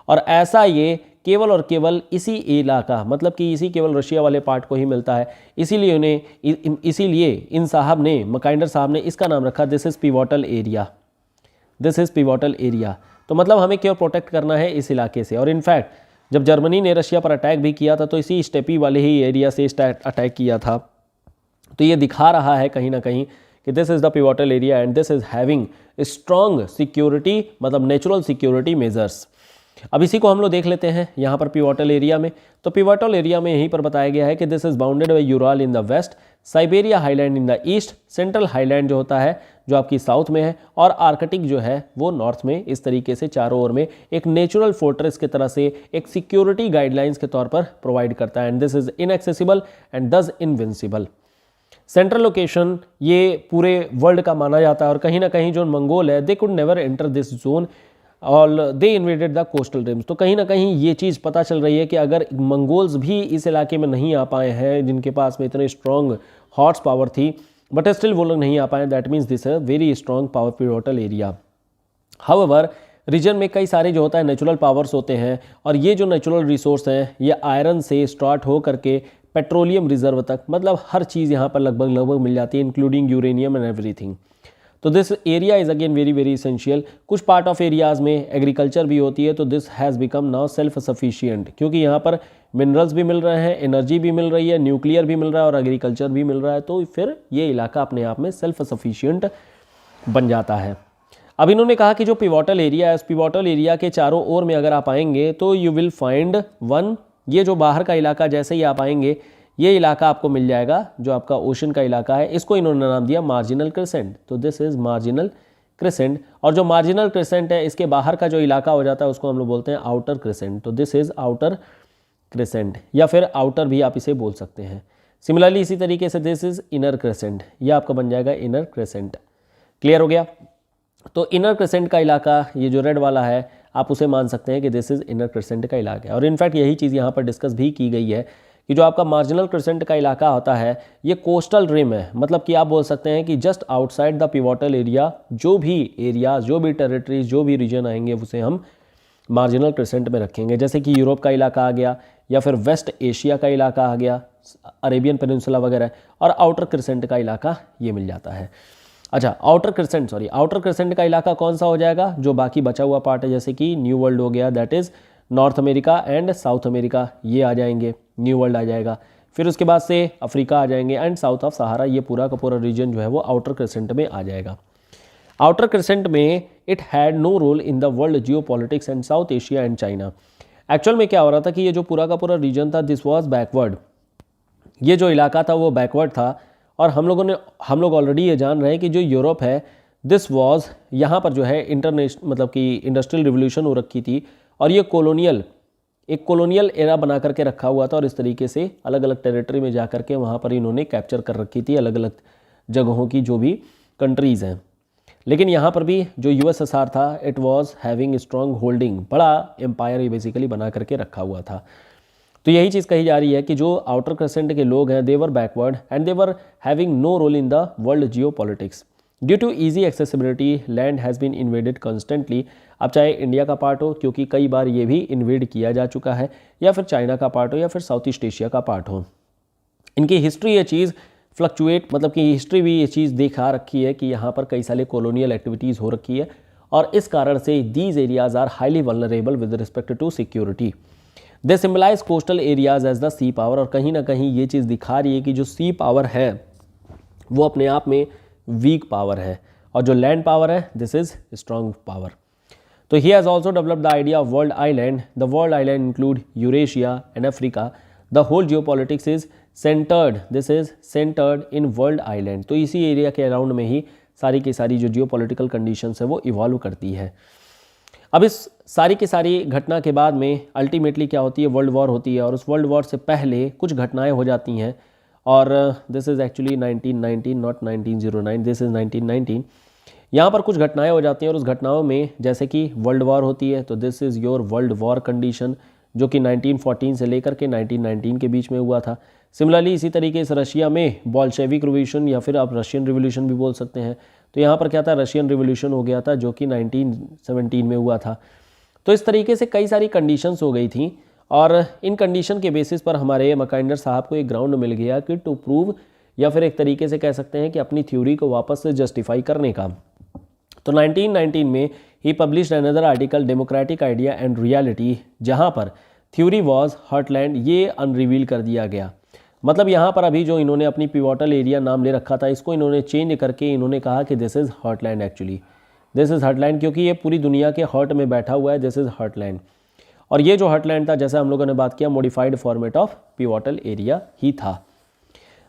और ऐसा ये केवल और केवल इसी इलाका, मतलब कि इसी केवल रशिया वाले पार्ट को ही मिलता है, इसीलिए इन साहब ने, मैकाइंडर साहब ने इसका नाम रखा this is pivotal area. This is pivotal area. तो मतलब हमें केवल प्रोटेक्ट करना है इस इलाके से। और इनफैक्ट जब जर्मनी ने रशिया पर अटैक भी किया था तो इसी स्टेपी वाले ही एरिया से अटैक किया था। तो ये दिखा रहा है कहीं ना कहीं कि this is the pivotal area and this is having strong security, मतलब नेचुरल सिक्योरिटी मेजर्स। अब इसी को हम लोग देख लेते हैं यहाँ पर पिवोटल एरिया में। तो पिवोटल एरिया में यहीं पर बताया गया है कि this is bounded by Ural in the west, Siberia highland in the east, central highland जो होता है जो आपकी साउथ में है, और आर्कटिक जो है वो नॉर्थ में। इस तरीके से चारों ओर में एक नेचुरल फोर्ट्रेस की तरह से एक सिक्योरिटी गाइडलाइंस के तौर पर प्रोवाइड करता है। And this is inaccessible and दस इनविंसिबल। सेंट्रल लोकेशन ये पूरे वर्ल्ड का माना जाता है, और कहीं ना कहीं जो मंगोल है they could never enter this zone और दे इन्वेडेड द कोस्टल रिम्स। तो कहीं ना कहीं ये चीज़ पता चल रही है कि अगर मंगोल्स भी इस इलाके में नहीं आ पाए हैं, जिनके पास में इतने स्ट्रॉन्ग हॉर्स पावर थी, बट स्टिल वो लोग नहीं आ पाए, दैट मीन्स दिस है very strong power pivotal area. However region में कई सारे जो होता है नेचुरल पावर्स होते हैं, और ये जो नेचुरल रिसोर्स हैं ये आयरन से स्टार्ट हो करके पेट्रोलियम रिजर्व तक, मतलब हर चीज़ यहाँ पर लगभग मिल जाती है, इंक्लूडिंग यूरेनियम एंड एवरीथिंग। तो this area is again very very essential. कुछ पार्ट ऑफ एरियाज़ में एग्रीकल्चर भी होती है, तो this has become now self sufficient, क्योंकि यहाँ पर मिनरल्स भी मिल रहे हैं, एनर्जी भी मिल रही है, न्यूक्लियर भी मिल रहा है और एग्रीकल्चर भी मिल रहा है, तो फिर ये इलाका अपने आप में सेल्फ सफिशिएंट बन जाता है। अब इन्होंने कहा कि जो पिवोटल एरिया है, उस पिवोटल एरिया के चारों ओर में अगर आप आएंगे तो यू विल फाइंड वन, ये जो बाहर का इलाका जैसे ही आप आएंगे ये इलाका आपको मिल जाएगा जो आपका ओशन का इलाका है, इसको इन्होंने नाम दिया मार्जिनल क्रिसेंट। तो दिस इज मार्जिनल क्रिसेंट, और जो मार्जिनल क्रिसेंट है इसके बाहर का जो इलाका हो जाता है उसको हम लोग बोलते हैं आउटर क्रिसेंट। तो दिस इज आउटर क्रिसेंट, या फिर आउटर भी आप इसे बोल सकते हैं। सिमिलरली इसी तरीके से दिस इज इनर क्रिसेंट, ये आपका बन जाएगा इनर क्रिसेंट। क्लियर हो गया? तो इनर क्रिसेंट का इलाका ये जो रेड वाला है आप उसे मान सकते हैं कि दिस इज इनर क्रिसेंट का इलाका है। और इनफैक्ट यही चीज़ यहाँ पर डिस्कस भी की गई है कि जो आपका मार्जिनल क्रिसेंट का इलाका होता है ये कोस्टल रिम है, मतलब कि आप बोल सकते हैं कि just outside the pivotal area जो भी एरिया, जो भी टेरिटरीज, जो भी रीजन आएंगे उसे हम मार्जिनल क्रिसेंट में रखेंगे। जैसे कि यूरोप का इलाका आ गया, या फिर वेस्ट एशिया का इलाका आ गया, अरेबियन पेनिनसुला वगैरह, और आउटर क्रिसेंट का इलाका ये मिल जाता है। अच्छा, आउटर क्रिसेंट का इलाका कौन सा हो जाएगा? जो बाकी बचा हुआ पार्ट है, जैसे कि न्यू वर्ल्ड हो गया, that is north America and south America, ये आ जाएंगे, न्यू वर्ल्ड आ जाएगा। फिर उसके बाद से अफ्रीका आ जाएंगे एंड साउथ ऑफ सहारा, ये पूरा का पूरा रीजन जो है वो आउटर क्रिसेंट में आ जाएगा। आउटर क्रिसेंट में it had no role in the world Jio politics and south Asia and China. Actual में क्या हो रहा था कि ये जो पूरा का पूरा रीजन था दिस वॉज बैकवर्ड, ये जो इलाका था वो बैकवर्ड था। और हम लोग ऑलरेडी ये जान रहे हैं कि जो यूरोप है दिस वॉज, यहाँ पर जो है इंटरनेशनल मतलब कि इंडस्ट्रियल रिवोल्यूशन हो रखी थी, और ये एक कॉलोनियल एरा बना करके रखा हुआ था, और इस तरीके से अलग अलग टेरिटरी में जा करके वहाँ पर इन्होंने कैप्चर कर रखी थी अलग अलग जगहों की जो भी कंट्रीज़ हैं। लेकिन यहाँ पर भी जो यूएसएसआर था it was having strong holding, बड़ा एम्पायर ये बेसिकली बना करके रखा हुआ था। तो यही चीज़ कही जा रही है कि जो आउटर क्रिसेंट के लोग हैं they were backward and they were having no role in the world Jio politics due to easy accessibility, land has been invaded constantly. अब चाहे इंडिया का पार्ट हो, क्योंकि कई बार ये भी इन्वेड किया जा चुका है, या फिर चाइना का पार्ट हो, या फिर साउथ ईस्ट एशिया का पार्ट हो। इनकी हिस्ट्री ये चीज़ फ्लक्चुएट, मतलब कि हिस्ट्री भी ये चीज़ दिखा रखी है कि यहाँ पर कई सारे कॉलोनियल एक्टिविटीज़ हो रखी है, और इस कारण से these areas are highly vulnerable with respect to security. They symbolise coastal areas as the sea power, और कहीं ना कहीं ये चीज़ दिखा रही है कि जो सी पावर है वो अपने आप में वीक पावर है, और जो लैंड पावर है दिस इज स्ट्रॉन्ग पावर। तो he has also developed the idea of world island. The world island include Eurasia and Africa. The whole geo politics is centred, this is centred in world island. तो इसी area के around में ही सारी की सारी जो जियो political conditions है वो इवॉल्व करती है। अब इस सारी की सारी घटना के बाद में अल्टीमेटली क्या होती है, वर्ल्ड वॉर होती है, और उस वर्ल्ड वॉर से पहले कुछ घटनाएं हो जाती हैं, और this is actually 1919 not 1909, this is 1919। यहाँ पर कुछ घटनाएं हो जाती हैं, और उस घटनाओं में जैसे कि वर्ल्ड वॉर होती है, तो this is your world war condition, जो कि 1914 से लेकर के 1919 के बीच में हुआ था। सिमिलरली इसी तरीके से रशिया में बोल्शेविक रिवोल्यूशन, या फिर आप रशियन रिवोल्यूशन भी बोल सकते हैं। तो यहाँ पर क्या था, रशियन रिवोल्यूशन हो गया था जो कि 1917 में हुआ था। तो इस तरीके से कई सारी कंडीशंस हो गई थी, और इन कंडीशन के बेसिस पर हमारे मैकाइंडर साहब को एक ग्राउंड मिल गया कि टू प्रूव, या फिर एक तरीके से कह सकते हैं कि अपनी थ्योरी को वापस से जस्टिफाई करने का। तो 1919 में ही published another article democratic idea and reality, जहाँ पर थ्योरी वॉज हार्टलैंड ये अनरिवील कर दिया गया। मतलब यहाँ पर अभी जो इन्होंने अपनी पिवोटल एरिया नाम ले रखा था, इसको इन्होंने चेंज करके इन्होंने कहा कि this is heartland, actually this is heartland, क्योंकि ये पूरी दुनिया के हार्ट में बैठा हुआ है, दिस इज़ हार्टलैंड। और ये जो हार्टलैंड था, जैसा हम लोगों ने बात किया, modified format of pivotal area ही था।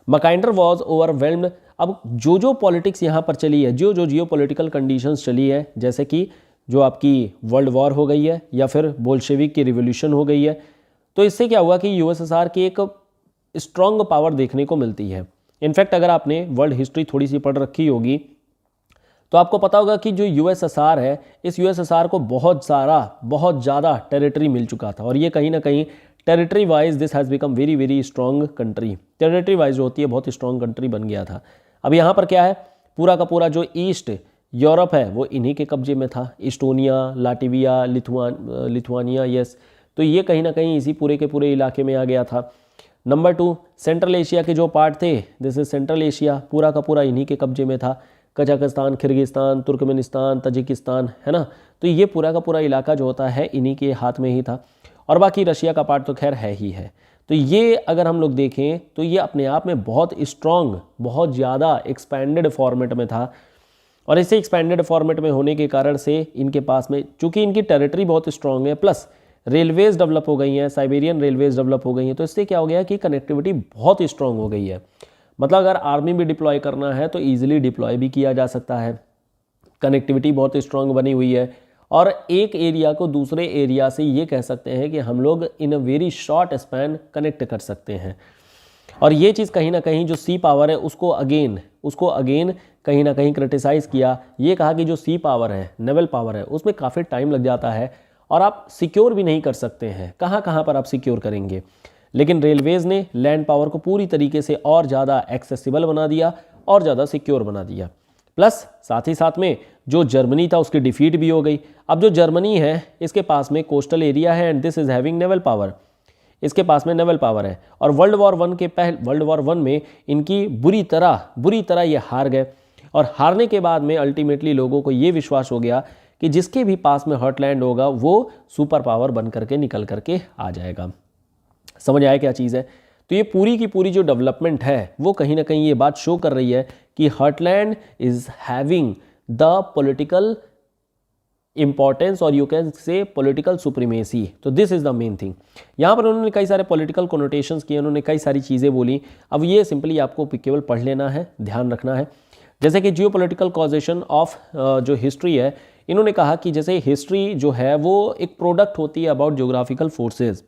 Mackinder was overwhelmed. अब जो पॉलिटिक्स यहाँ पर चली है, जो जियो पॉलिटिकल कंडीशंस चली है, जैसे कि जो आपकी वर्ल्ड वॉर हो गई है, या फिर बोल्शेविक की रिवोल्यूशन हो गई है, तो इससे क्या हुआ कि यूएसएसआर की एक स्ट्रॉन्ग पावर देखने को मिलती है। इनफैक्ट अगर आपने वर्ल्ड हिस्ट्री थोड़ी सी पढ़ रखी होगी तो आपको पता होगा कि जो यूएसएसआर है, इस यूएसएसआर को बहुत ज़्यादा टेरिटरी मिल चुका था, और ये कहीं ना कहीं territory wise this has become very very strong country. Territory wise जो होती है बहुत स्ट्रॉन्ग कंट्री बन गया था। अब यहाँ पर क्या है, पूरा का पूरा जो ईस्ट यूरोप है वो इन्हीं के कब्जे में था, इस्टोनिया, लाटविया, लिथुआनिया, यस, तो ये कहीं ना कहीं इसी पूरे के पूरे इलाके में आ गया था। नंबर 2, सेंट्रल एशिया के जो पार्ट थे, दिस इज सेंट्रल एशिया, पूरा का पूरा इन्हीं के कब्जे में था। कजाकिस्तान, किर्गिस्तान, तुर्कमेनिस्तान, तजिकिस्तान, है ना, तो ये पूरा का पूरा इलाका जो होता है इन्हीं के हाथ में ही था। और बाकी रशिया का पार्ट तो खैर है ही है। तो ये अगर हम लोग देखें तो ये अपने आप में बहुत स्ट्रॉन्ग, बहुत ज़्यादा एक्सपैंडेड फॉर्मेट में था, और इसे एक्सपैंडेड फॉर्मेट में होने के कारण से इनके पास में, चूँकि इनकी टेरिटरी बहुत स्ट्रॉन्ग है, प्लस रेलवेज डेवलप हो गई हैं, साइबेरियन रेलवेज डेवलप हो गई हैं, तो इससे क्या हो गया कि कनेक्टिविटी बहुत स्ट्रॉन्ग हो गई है। मतलब अगर आर्मी भी डिप्लॉय करना है तो ईजिली डिप्लॉय भी किया जा सकता है। कनेक्टिविटी बहुत स्ट्रांग बनी हुई है, और एक एरिया को दूसरे एरिया से ये कह सकते हैं कि हम लोग in a very short span connect कर सकते हैं। और ये चीज़ कहीं ना कहीं जो सी पावर है उसको अगेन कहीं ना कहीं क्रिटिसाइज़ किया। ये कहा कि जो सी पावर है, नेवल पावर है, उसमें काफ़ी टाइम लग जाता है और आप सिक्योर भी नहीं कर सकते हैं। कहाँ कहाँ पर आप सिक्योर करेंगे? लेकिन रेलवेज़ ने लैंड पावर को पूरी तरीके से और ज़्यादा एक्सेसिबल बना दिया और ज़्यादा सिक्योर बना दिया। प्लस साथ ही साथ में जो जर्मनी था उसकी डिफीट भी हो गई। अब जो जर्मनी है इसके पास में कोस्टल एरिया है and this is having naval power, इसके पास में नेवल पावर है। और वर्ल्ड वॉर वन में इनकी बुरी तरह ये हार गए, और हारने के बाद में अल्टीमेटली लोगों को ये विश्वास हो गया कि जिसके भी पास में हॉटलैंड होगा वो सुपर पावर बन करके निकल करके आ जाएगा। समझ आया क्या चीज़ है? तो ये पूरी की पूरी जो डेवलपमेंट है वो कहीं ना कहीं ये बात शो कर रही है कि heartland is having the political importance और you can say political supremacy. तो this is the main thing. यहाँ पर उन्होंने कई सारे पॉलिटिकल कोनोटेशंस किए, उन्होंने कई सारी चीज़ें बोली। अब ये सिंपली आपको केवल पढ़ लेना है, ध्यान रखना है। जैसे कि जियोपॉलिटिकल कॉजेशन ऑफ जो हिस्ट्री है, इन्होंने कहा कि जैसे हिस्ट्री जो है वो एक प्रोडक्ट होती है अबाउट जियोग्राफिकल फोर्सेज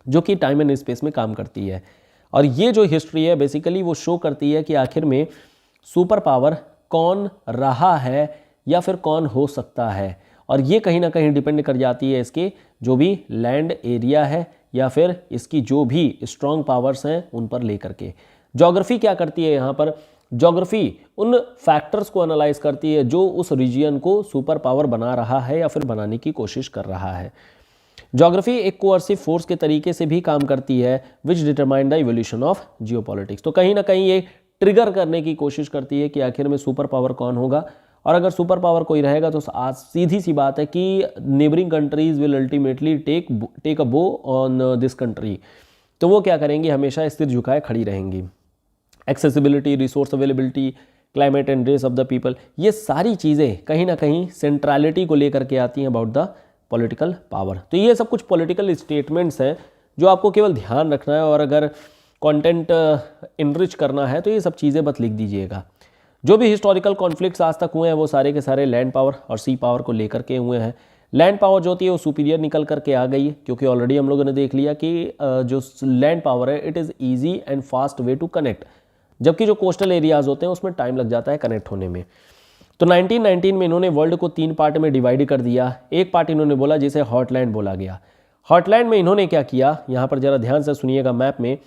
जो कि टाइम एंड स्पेस में काम करती है। और ये जो हिस्ट्री है बेसिकली वो शो करती है कि आखिर में सुपर पावर कौन रहा है या फिर कौन हो सकता है। और ये कहीं ना कहीं डिपेंड कर जाती है इसके जो भी लैंड एरिया है या फिर इसकी जो भी स्ट्रॉन्ग पावर्स हैं उन पर लेकर के। ज्योग्राफी क्या करती है यहाँ पर? ज्योग्राफी उन फैक्टर्स को एनालाइज करती है जो उस रीजन को सुपर पावर बना रहा है या फिर बनाने की कोशिश कर रहा है। ज्योग्राफी एक कोअर्सिव फोर्स के तरीके से भी काम करती है विच determine the evolution of geopolitics. तो कहीं ना कहीं ये ट्रिगर करने की कोशिश करती है कि आखिर में सुपर पावर कौन होगा, और अगर सुपर पावर कोई रहेगा तो आज सीधी सी बात है कि neighbouring countries will ultimately take a bow on this country. तो वो क्या करेंगी? हमेशा स्थिर झुकाए खड़ी रहेंगी। Accessibility, resource availability, climate and race of the people, ये सारी चीज़ें कहीं ना कहीं सेंट्रलिटी को लेकर के आती हैं अबाउट द पॉलिटिकल पावर। तो ये सब कुछ पॉलिटिकल स्टेटमेंट्स हैं जो आपको केवल ध्यान रखना है, और अगर कंटेंट इनरिच करना है तो ये सब चीज़ें बस लिख दीजिएगा। जो भी हिस्टोरिकल कॉन्फ्लिक्ट्स आज तक हुए हैं वो सारे के सारे लैंड पावर और सी पावर को लेकर के हुए हैं। लैंड पावर जो होती है वो सुपीरियर निकल करके आ गई है, क्योंकि ऑलरेडी हम लोगों ने देख लिया कि जो लैंड पावर है it is easy and fast way to connect, जबकि जो कोस्टल एरियाज़ होते हैं उसमें टाइम लग जाता है कनेक्ट होने में। तो 1919 में इन्होंने वर्ल्ड को 3 पार्ट में डिवाइड कर दिया। एक पार्ट इन्होंने बोला जिसे हॉटलैंड बोला गया। हॉटलैंड में इन्होंने क्या किया, यहाँ पर जरा ध्यान से सुनिएगा मैप में।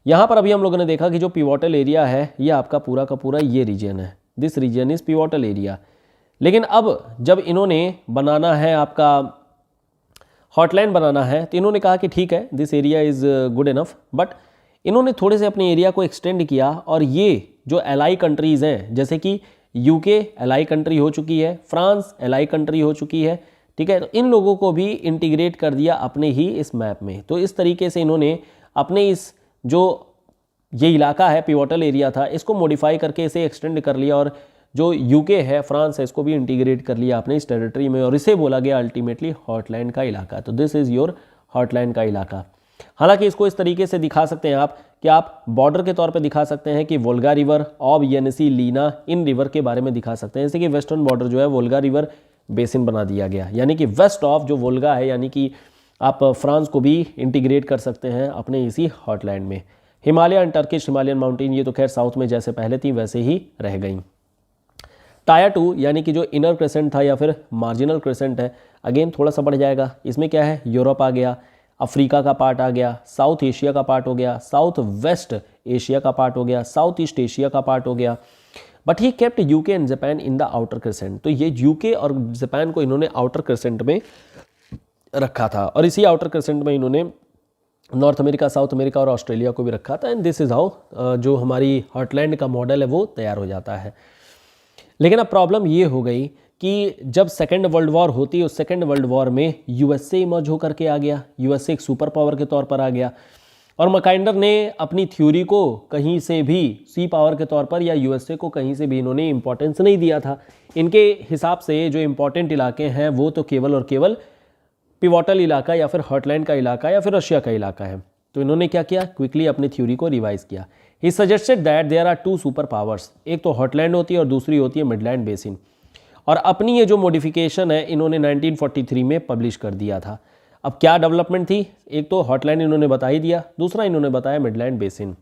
यहाँ पर अभी हम लोगों ने देखा कि जो पिवोटल एरिया है ये आपका पूरा का पूरा ये रीजन है, this region is pivotal area. लेकिन अब जब इन्होंने बनाना है आपका हॉटलैंड बनाना है तो इन्होंने कहा कि ठीक है this area is good enough, but इन्होंने थोड़े से अपने एरिया को एक्सटेंड किया। और ये जो एलाई कंट्रीज़ हैं जैसे कि यूके एलाई कंट्री हो चुकी है, फ्रांस एलाई कंट्री हो चुकी है, ठीक है, तो इन लोगों को भी इंटीग्रेट कर दिया अपने ही इस मैप में। तो इस तरीके से इन्होंने अपने इस जो ये इलाका है पिवोटल एरिया था इसको मॉडिफाई करके इसे एक्सटेंड कर लिया, और जो यूके है, फ्रांस है, इसको भी इंटीग्रेट कर लिया अपने इस टेरिटरी में, और इसे बोला गया अल्टीमेटली हॉटलैंड का इलाका। तो दिस इज़ योर हॉटलैंड का इलाका। हालांकि इसको इस तरीके से दिखा सकते हैं आप कि आप बॉर्डर के तौर पे दिखा सकते हैं कि Volga river, Ob, Yenisei, Lena, इन रिवर के बारे में दिखा सकते हैं। जैसे कि वेस्टर्न बॉर्डर जो है वोल्गा रिवर बेसिन बना दिया गया, यानी कि वेस्ट ऑफ जो वोल्गा है, यानी कि आप फ्रांस को भी इंटीग्रेट कर सकते हैं अपने इसी हॉटलैंड में। Himalaya and Turkish Himalayan mountain, ये तो खैर साउथ में जैसे पहले थी वैसे ही रह गई। टायर 2 यानी कि जो इनर क्रेसेंट था या फिर मार्जिनल क्रेसेंट है, अगेन थोड़ा सा बढ़ जाएगा। इसमें क्या है, यूरोप आ गया, अफ्रीका का पार्ट आ गया, साउथ एशिया का पार्ट हो गया, साउथ वेस्ट एशिया का पार्ट हो गया, साउथ ईस्ट एशिया का पार्ट हो गया। But he kept UK and Japan in the outer crescent. तो ये यूके और जापान को इन्होंने आउटर क्रेसेंट में रखा था, और इसी आउटर क्रेसेंट में इन्होंने नॉर्थ अमेरिका, साउथ अमेरिका और ऑस्ट्रेलिया को भी रखा था। एंड दिस इज़ हाउ जो हमारी हॉटलैंड का मॉडल है वो तैयार हो जाता है। लेकिन अब प्रॉब्लम ये हो गई कि जब सेकेंड वर्ल्ड वॉर होती है, उस सेकेंड वर्ल्ड वॉर में यूएसए इमर्ज होकर के आ गया, यूएसए एक सुपर पावर के तौर पर आ गया, और मैकाइंडर ने अपनी थ्योरी को कहीं से भी सी पावर के तौर पर या यूएसए को कहीं से भी इन्होंने इंपॉर्टेंस नहीं दिया था। इनके हिसाब से जो इंपॉर्टेंट इलाके हैं वो तो केवल और केवल पिवोटल इलाका या फिर हॉटलैंड का इलाका या फिर रशिया का इलाका है। तो इन्होंने क्या किया, क्विकली अपनी थ्योरी को रिवाइज किया। He suggested that there are 2 super powers, एक तो हॉटलैंड होती है और दूसरी होती है मिडलैंड बेसिन। और अपनी ये जो मॉडिफिकेशन है इन्होंने 1943 में पब्लिश कर दिया था। अब क्या डेवलपमेंट थी, एक तो हॉटलैंड इन्होंने बता ही दिया, दूसरा इन्होंने बताया मिडलैंड बेसिन।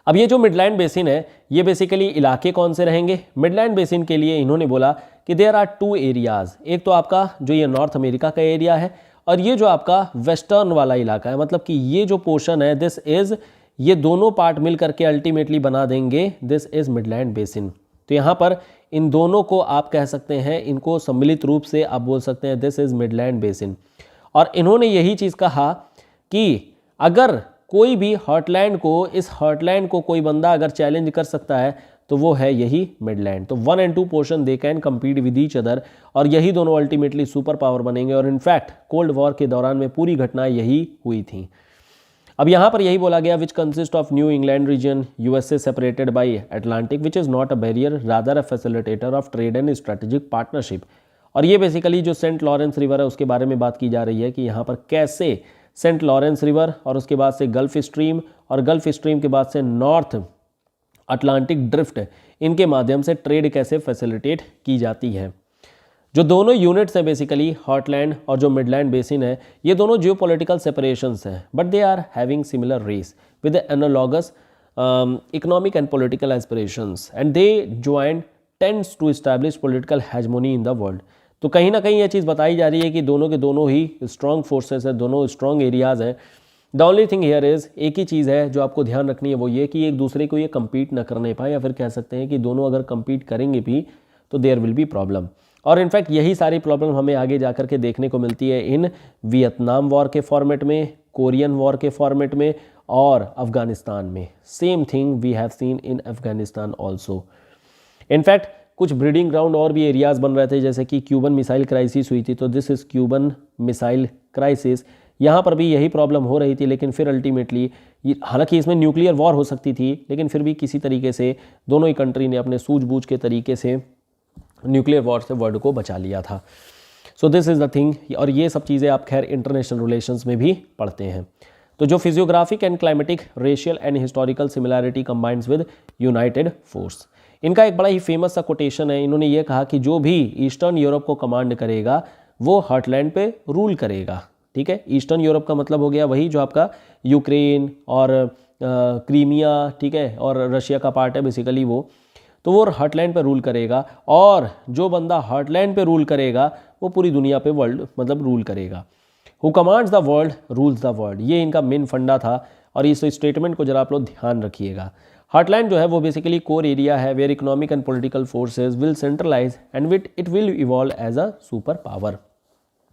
अब ये जो मिडलैंड बेसिन है ये बेसिकली इलाके कौन से रहेंगे, मिडलैंड बेसिन के लिए इन्होंने बोला कि देयर आर 2 एरियाज, एक तो आपका जो ये नॉर्थ अमेरिका का एरिया है और ये जो आपका वेस्टर्न वाला इलाका है, मतलब कि ये जो पोर्शन है दिस इज, ये दोनों पार्ट मिल करके अल्टीमेटली बना देंगे दिस इज मिडलैंड बेसिन। तो यहाँ पर इन दोनों को आप कह सकते हैं, इनको सम्मिलित रूप से आप बोल सकते हैं दिस इज मिडलैंड बेसिन। और इन्होंने यही चीज़ कहा कि अगर कोई भी हॉटलैंड को, इस हॉटलैंड को कोई बंदा अगर चैलेंज कर सकता है तो वो है यही मिडलैंड। तो 1 and 2 portion they can compete with each other, और यही दोनों अल्टीमेटली सुपर पावर बनेंगे। और इनफैक्ट कोल्ड वॉर के दौरान में पूरी घटनाएं यही हुई थी। अब यहाँ पर यही बोला गया which consist of New England region USA separated by Atlantic which is not a barrier rather a facilitator of trade and strategic partnership. और ये बेसिकली जो सेंट लॉरेंस रिवर है उसके बारे में बात की जा रही है कि यहाँ पर कैसे सेंट लॉरेंस रिवर और उसके बाद से गल्फ स्ट्रीम और गल्फ स्ट्रीम के बाद से नॉर्थ अटलांटिक ड्रिफ्ट, इनके माध्यम से ट्रेड कैसे फैसिलिटेट की जाती है। जो दोनों यूनिट्स हैं बेसिकली हॉटलैंड और जो मिडलैंड बेसिन है, ये दोनों जियोपॉलिटिकल सेपरेशंस हैं but they are having similar race with analogous economic and political aspirations and they join tends to establish political hegemony in the world. तो कहीं ना कहीं ये चीज़ बताई जा रही है कि दोनों के दोनों ही स्ट्रॉन्ग फोर्सेस हैं, दोनों स्ट्रॉन्ग एरियाज़ हैं। The only thing here is, एक ही चीज़ है जो आपको ध्यान रखनी है, वो ये कि एक दूसरे को ये कम्पीट ना करने पाए, या फिर कह सकते हैं कि दोनों अगर कम्पीट करेंगे भी तो देयर विल बी प्रॉब्लम। और इनफैक्ट यही सारी प्रॉब्लम हमें आगे जा कर के देखने को मिलती है इन वियतनाम वॉर के फॉर्मेट में, कोरियन वॉर के फॉर्मेट में और अफगानिस्तान में। Same thing we have seen in Afghanistan also. In fact कुछ ब्रीडिंग ग्राउंड और भी एरियाज़ बन रहे थे, जैसे कि क्यूबन मिसाइल क्राइसिस हुई थी, तो this is Cuban missile crisis. यहाँ पर भी यही प्रॉब्लम हो रही थी, लेकिन फिर अल्टीमेटली हालांकि इसमें न्यूक्लियर वॉर हो सकती थी, लेकिन फिर भी किसी तरीके से दोनों ही कंट्री ने अपने सूझबूझ के तरीके से न्यूक्लियर वॉर से वर्ल्ड को बचा लिया था। सो दिस इज़ द थिंग। और ये सब चीज़ें आप खैर इंटरनेशनल रिलेशंस में भी पढ़ते हैं। तो जो physiographic and climatic racial and historical similarity combines with United force, इनका एक बड़ा ही फेमस सा कोटेशन है। इन्होंने ये कहा कि जो भी ईस्टर्न यूरोप को कमांड करेगा वो हॉटलैंड पे रूल करेगा। ठीक है, ईस्टर्न यूरोप का मतलब हो गया वही जो आपका यूक्रेन और क्रीमिया, ठीक है, और रशिया का पार्ट है बेसिकली वो हॉटलैंड पे रूल करेगा। और जो बंदा हॉटलैंड पे रूल करेगा वो पूरी दुनिया पे वर्ल्ड मतलब रूल करेगा। Who commands the world rules the world, ये इनका मेन फंडा था। और इस स्टेटमेंट को जरा आप लोग ध्यान रखिएगा। हॉटलैंड जो है वो बेसिकली कोर एरिया है where economic and political forces will centralize and it will evolve as a super power.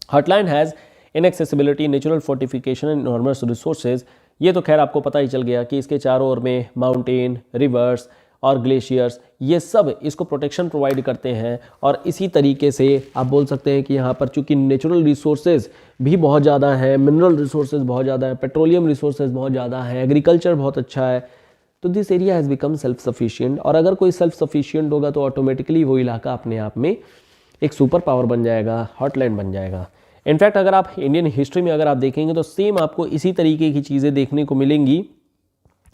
Heartland has inaccessibility, natural fortification and enormous resources. ये तो खैर आपको पता ही चल गया कि इसके चारों ओर में माउंटेन, रिवर्स और ग्लेशियर्स, ये सब इसको प्रोटेक्शन प्रोवाइड करते हैं। और इसी तरीके से आप बोल सकते हैं कि यहाँ पर चूँकि नेचुरल रिसोर्सेज भी बहुत ज़्यादा है, मिनरल रिसोर्सेज बहुत ज़्यादा है, पेट्रोलियम रिसोर्सेज बहुत ज़्यादा है, एग्रीकल्चर बहुत अच्छा है, तो this area has become self sufficient. और अगर कोई सेल्फ सफिशिएंट होगा तो ऑटोमेटिकली वो इलाका अपने आप में एक सुपर पावर बन जाएगा, हॉटलैंड बन जाएगा। इनफैक्ट अगर आप इंडियन हिस्ट्री में अगर आप देखेंगे तो सेम आपको इसी तरीके की चीज़ें देखने को मिलेंगी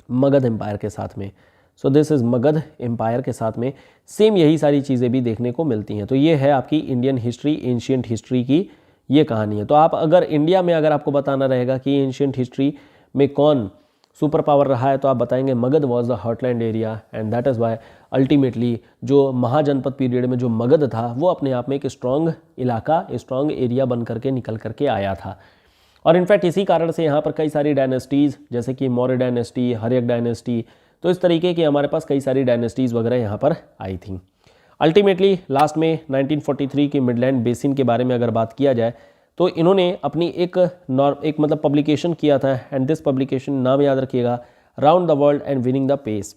मगध एम्पायर के साथ में। So this is Magadh empire के साथ में सेम यही सारी चीज़ें भी देखने को मिलती हैं। तो ये है आपकी इंडियन हिस्ट्री, एंशिएंट हिस्ट्री की ये कहानी है। तो आप अगर इंडिया में अगर आपको बताना रहेगा कि एंशिएंट हिस्ट्री में कौन सुपर पावर रहा है तो आप बताएंगे Magadha was the heartland area and that is why ultimately जो महाजनपद पीरियड में जो मगध था वो अपने आप में एक स्ट्रॉन्ग इलाका, स्ट्रॉन्ग एरिया बन करके निकल करके आया था। और इनफैक्ट इसी कारण से यहाँ पर कई सारी डायनेस्टीज़ जैसे कि मौर्य डायनेस्टी, हर्यक डायनेस्टी, तो इस तरीके की हमारे पास कई सारी डायनेस्टीज़ वगैरह यहाँ पर आई थी। अल्टीमेटली लास्ट में 1943 की मिडलैंड बेसिन के बारे में अगर बात किया जाए तो इन्होंने अपनी एक मतलब पब्लिकेशन किया था एंड दिस पब्लिकेशन नाम याद रखिएगा, round the world and winning the peace.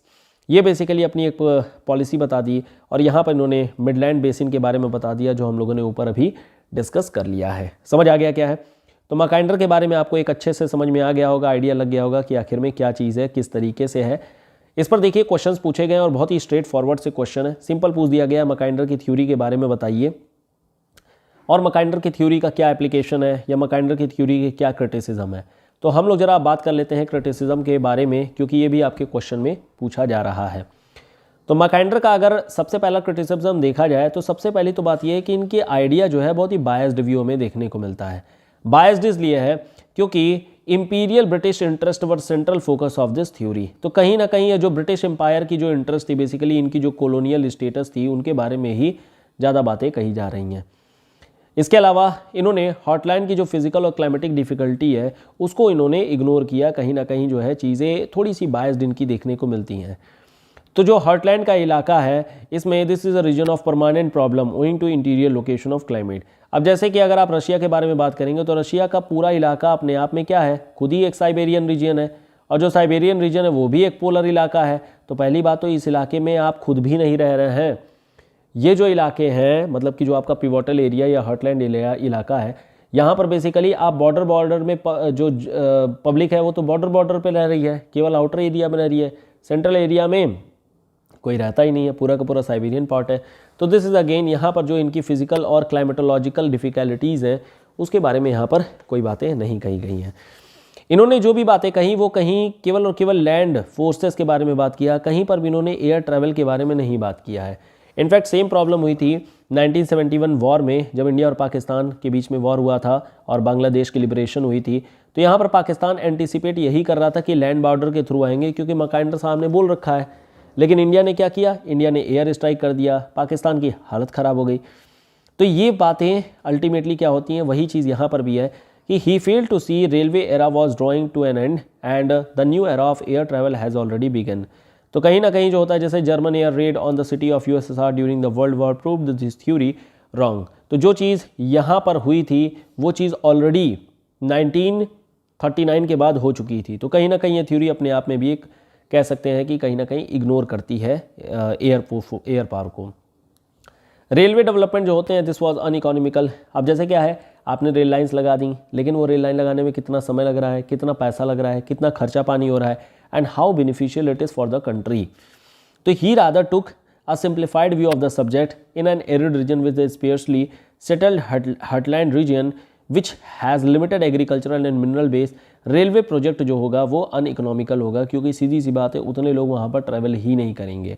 ये बेसिकली अपनी एक पॉलिसी बता दी और यहाँ पर इन्होंने मिडलैंड बेसिन के बारे में बता दिया जो हम लोगों ने ऊपर अभी डिस्कस कर लिया है। समझ आ गया क्या है? तो मैकाइंडर के बारे में आपको एक अच्छे से समझ में आ गया होगा, आइडिया लग गया होगा कि आखिर में क्या चीज़ है, किस तरीके से है। इस पर देखिए क्वेश्चंस पूछे गए और बहुत ही स्ट्रेट फॉरवर्ड से क्वेश्चन है। सिंपल पूछ दिया गया मैकाइंडर की थ्योरी के बारे में बताइए और मैकाइंडर की थ्योरी का क्या एप्लीकेशन है या मैकाइंडर की थ्योरी के क्या क्रिटिसिज्म है। तो हम लोग जरा बात कर लेते हैं क्रिटिसिज्म के बारे में क्योंकि ये भी आपके क्वेश्चन में पूछा जा रहा है। तो मैकाइंडर का अगर सबसे पहला क्रिटिसिज्म देखा जाए तो सबसे पहली तो बात यह है कि इनके आइडिया जो है बहुत ही बायस्ड व्यू में देखने को मिलता है। बायस्ड इसलिए है क्योंकि imperial British interest were central focus of this theory. तो कहीं ना कहीं ये जो ब्रिटिश एम्पायर की जो इंटरेस्ट थी, बेसिकली इनकी जो कॉलोनियल स्टेटस थी, उनके बारे में ही ज़्यादा बातें कही जा रही हैं। इसके अलावा इन्होंने हॉटलैंड की जो फिजिकल और क्लाइमेटिक डिफिकल्टी है उसको इन्होंने इग्नोर किया। कहीं ना कहीं जो है चीज़ें थोड़ी सी बायस्ड इनकी देखने को मिलती हैं। तो जो हॉटलैंड का इलाका है इसमें this is a region of permanent problem owing to interior location of climate. अब जैसे कि अगर आप रशिया के बारे में बात करेंगे तो रशिया का पूरा इलाका अपने आप में क्या है, खुद ही एक साइबेरियन रीजन है, और जो साइबेरियन रीजन है वो भी एक पोलर इलाका है। तो पहली बात तो इस इलाके में आप खुद भी नहीं रह रहे हैं। ये जो इलाके हैं, मतलब कि जो आपका पिवोटल एरिया या हॉटलैंड इलाका है, यहाँ पर बेसिकली आप बॉर्डर में जो पब्लिक है वो तो बॉर्डर पे रह रही है, केवल आउटर एरिया में रह रही है। सेंट्रल एरिया में कोई रहता ही नहीं है, पूरा का पूरा साइबेरियन पार्ट है। तो दिस इज़ अगेन यहाँ पर जो इनकी फिजिकल और क्लाइमेटोलॉजिकल डिफ़िकल्टीज़ हैं उसके बारे में यहाँ पर कोई बातें नहीं कही गई हैं। इन्होंने जो भी बातें कही वो कहीं केवल और केवल लैंड फोर्सेस के बारे में बात किया, कहीं पर भी इन्होंने एयर ट्रैवल के बारे में नहीं बात किया है। इनफैक्ट सेम प्रॉब्लम हुई थी 1971 वॉर में, जब इंडिया और पाकिस्तान के बीच में वॉर हुआ था और बांग्लादेश की लिबरेशन हुई थी। तो यहाँ पर पाकिस्तान एंटिसिपेट यही कर रहा था कि लैंड बॉर्डर के थ्रू आएंगे, क्योंकि मैकाइंडर साहब ने बोल रखा है। लेकिन इंडिया ने क्या किया, इंडिया ने एयर स्ट्राइक कर दिया, पाकिस्तान की हालत ख़राब हो गई। तो ये बातें अल्टीमेटली क्या होती हैं, वही चीज़ यहाँ पर भी है कि he failed to see railway era was drawing to an end and the new era of air travel has already begun. तो कहीं ना कहीं जो होता है, जैसे German air raid on the city of USSR during the world war proved this theory wrong. तो जो चीज़ यहाँ पर हुई थी वो चीज़ ऑलरेडी 1939 के बाद हो चुकी थी। तो कहीं ना कहीं ये थ्योरी अपने आप में भी एक कह सकते हैं कि कहीं ना कहीं इग्नोर करती है एयर पावर को। रेलवे डेवलपमेंट जो होते हैं दिस वाज अनइकोनॉमिकल। अब जैसे क्या है, आपने रेल लाइंस लगा दी, लेकिन वो रेल लाइन लगाने में कितना समय लग रहा है, कितना पैसा लग रहा है, कितना खर्चा पानी हो रहा है, and how beneficial it is for the country. तो he rather took a simplified view of the subject in an arid region with a sparsely settled heartland region which has limited agricultural and mineral base. Railway project जो होगा वो uneconomical होगा, क्योंकि सीधी सी बात है उतने लोग वहाँ पर ट्रैवल ही नहीं करेंगे।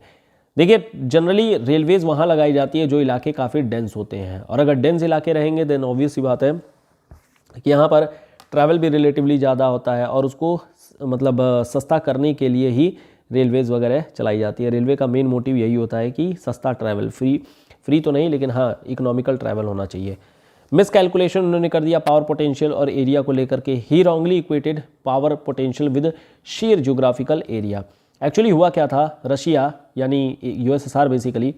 देखिए, जनरली रेलवेज़ वहाँ लगाई जाती है जो इलाके काफ़ी डेंस होते हैं, और अगर डेंस इलाके रहेंगे देन ऑब्वियस सी बात है कि यहाँ पर ट्रैवल भी रिलेटिवली ज़्यादा होता है, और उसको मतलब सस्ता करने के लिए ही रेलवेज़ वगैरह चलाई जाती है। रेलवे का मेन मोटिव यही होता है कि सस्ता ट्रैवल, फ्री तो नहीं लेकिन हाँ इकोनॉमिकल ट्रैवल होना चाहिए। मिस कैलकुलेशन उन्होंने कर दिया पावर पोटेंशियल और एरिया को लेकर के। He wrongly equated power potential with sheer geographical area. Actually हुआ क्या था, रशिया यानी USSR बेसिकली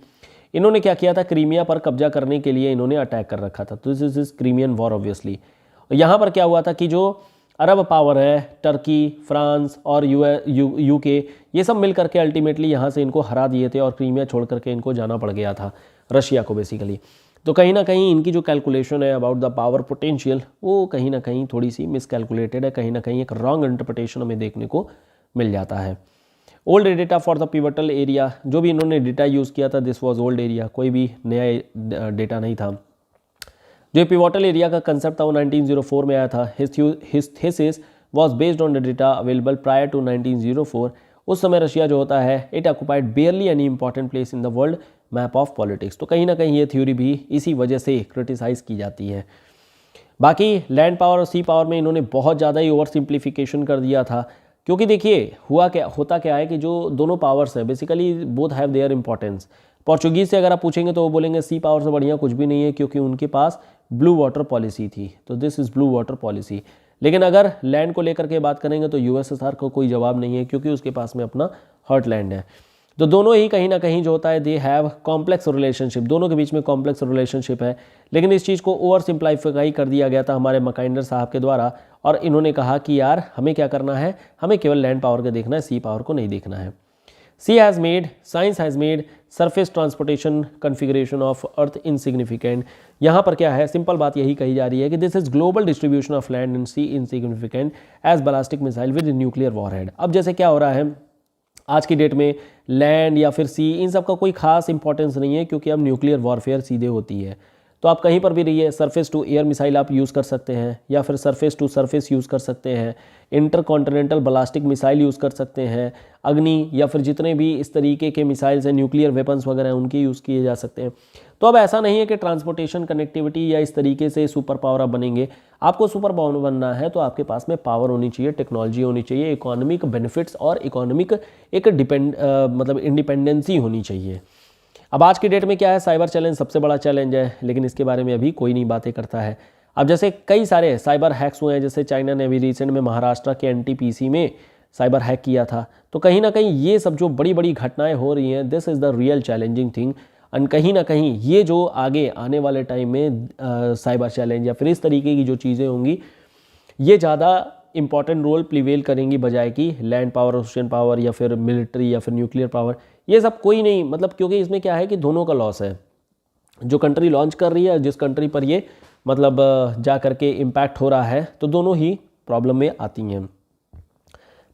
इन्होंने क्या किया था, क्रीमिया पर कब्जा करने के लिए इन्होंने अटैक कर रखा था। तो this is Crimean war obviously. यहाँ पर क्या हुआ था कि जो अरब पावर है, टर्की, फ्रांस और UK, ये सब मिल करके अल्टीमेटली यहाँ से इनको हरा दिए थे, और क्रीमिया छोड़ करके इनको जाना पड़ गया था रशिया को बेसिकली। तो कहीं ना कहीं इनकी जो कैलकुलेशन है अबाउट द पावर पोटेंशियल वो कहीं ना कहीं थोड़ी सी मिसकैलकुलेटेड है, कहीं ना कहीं एक रॉन्ग इंटरप्रिटेशन हमें देखने को मिल जाता है। Old data for the pivotal area, जो भी इन्होंने डेटा यूज़ किया था दिस वाज ओल्ड एरिया, कोई भी नया डेटा नहीं था। जो पिवटल एरिया का कंसेप्ट था वो 1904 में आया था। His thesis was based on the data available prior to 1904। उस समय रशिया जो होता है it occupied barely any important place in the world map of politics. तो कहीं ना कहीं ये थ्योरी भी इसी वजह से क्रिटिसाइज़ की जाती है। बाकी लैंड पावर और सी पावर में इन्होंने बहुत ज़्यादा ही ओवर सिंप्लीफिकेशन कर दिया था, क्योंकि देखिए होता क्या है कि जो दोनों पावर्स हैं basically both have their importance. Portuguese से अगर आप पूछेंगे तो वो बोलेंगे सी पावर से बढ़िया कुछ भी नहीं है, क्योंकि उनके पास ब्लू वाटर पॉलिसी थी। तो this is blue water policy. लेकिन अगर लैंड को लेकर के बात करेंगे तो USSR को कोई जवाब नहीं है, क्योंकि उसके पास में अपना हॉटलैंड है। तो दोनों ही कहीं ना कहीं जो होता है दे हैव कॉम्प्लेक्स रिलेशनशिप, दोनों के बीच में कॉम्प्लेक्स रिलेशनशिप है। लेकिन इस चीज़ को ओवर सिंप्लीफाई कर दिया गया था हमारे मैकाइंडर साहब के द्वारा, और इन्होंने कहा कि यार हमें क्या करना है, हमें केवल लैंड पावर का देखना है, सी पावर को नहीं देखना है। Science has made surface transportation configuration of earth insignificant. यहाँ पर क्या है, सिंपल बात यही कही जा रही है कि this is global distribution of land and sea insignificant as ballistic missile with nuclear warhead. अब जैसे क्या हो रहा है आज की डेट में, लैंड या फिर सी इन सब का कोई खास इंपॉर्टेंस नहीं है, क्योंकि अब न्यूक्लियर वॉरफेयर सीधे होती है। तो आप कहीं पर भी रहिए, सरफेस टू एयर मिसाइल आप यूज़ कर सकते हैं, या फिर सरफेस टू सरफेस यूज़ कर सकते हैं, इंटरकॉन्टिनेंटल बैलिस्टिक मिसाइल यूज़ कर सकते हैं, अग्नि या फिर जितने भी इस तरीके के मिसाइल्स हैं, न्यूक्लियर वेपन्स वगैरह हैं, उनके यूज़ किए जा सकते हैं। तो अब ऐसा नहीं है कि ट्रांसपोर्टेशन कनेक्टिविटी या इस तरीके से सुपर पावर आप बनेंगे। आपको सुपर पावर बनना है तो आपके पास में पावर होनी चाहिए, टेक्नोलॉजी होनी चाहिए, इकोनॉमिक बेनिफिट्स और इकोनॉमिक एक मतलब इंडिपेंडेंसी होनी चाहिए। अब आज की डेट में क्या है, साइबर चैलेंज सबसे बड़ा चैलेंज है, लेकिन इसके बारे में अभी कोई नहीं बातें करता है। अब जैसे कई सारे साइबर हैक्स हुए हैं, जैसे चाइना ने अभी रिसेंट में महाराष्ट्र के एनटीपीसी में साइबर हैक किया था। तो कहीं ना कहीं ये सब जो बड़ी बड़ी घटनाएं हो रही हैं, this is the real challenging thing. And कहीं ना कहीं ये जो आगे आने वाले टाइम में साइबर चैलेंज या फिर इस तरीके की जो चीज़ें होंगी, ये ज़्यादा इंपॉर्टेंट रोल प्रिवेल करेंगी बजाय कि लैंड पावर, ओशन पावर या फिर मिलिट्री या फिर न्यूक्लियर पावर। ये सब कोई नहीं, मतलब क्योंकि इसमें क्या है कि दोनों का लॉस है। जो कंट्री लॉन्च कर रही है, जिस कंट्री पर ये मतलब जा करके इम्पैक्ट हो रहा है, तो दोनों ही प्रॉब्लम में आती हैं।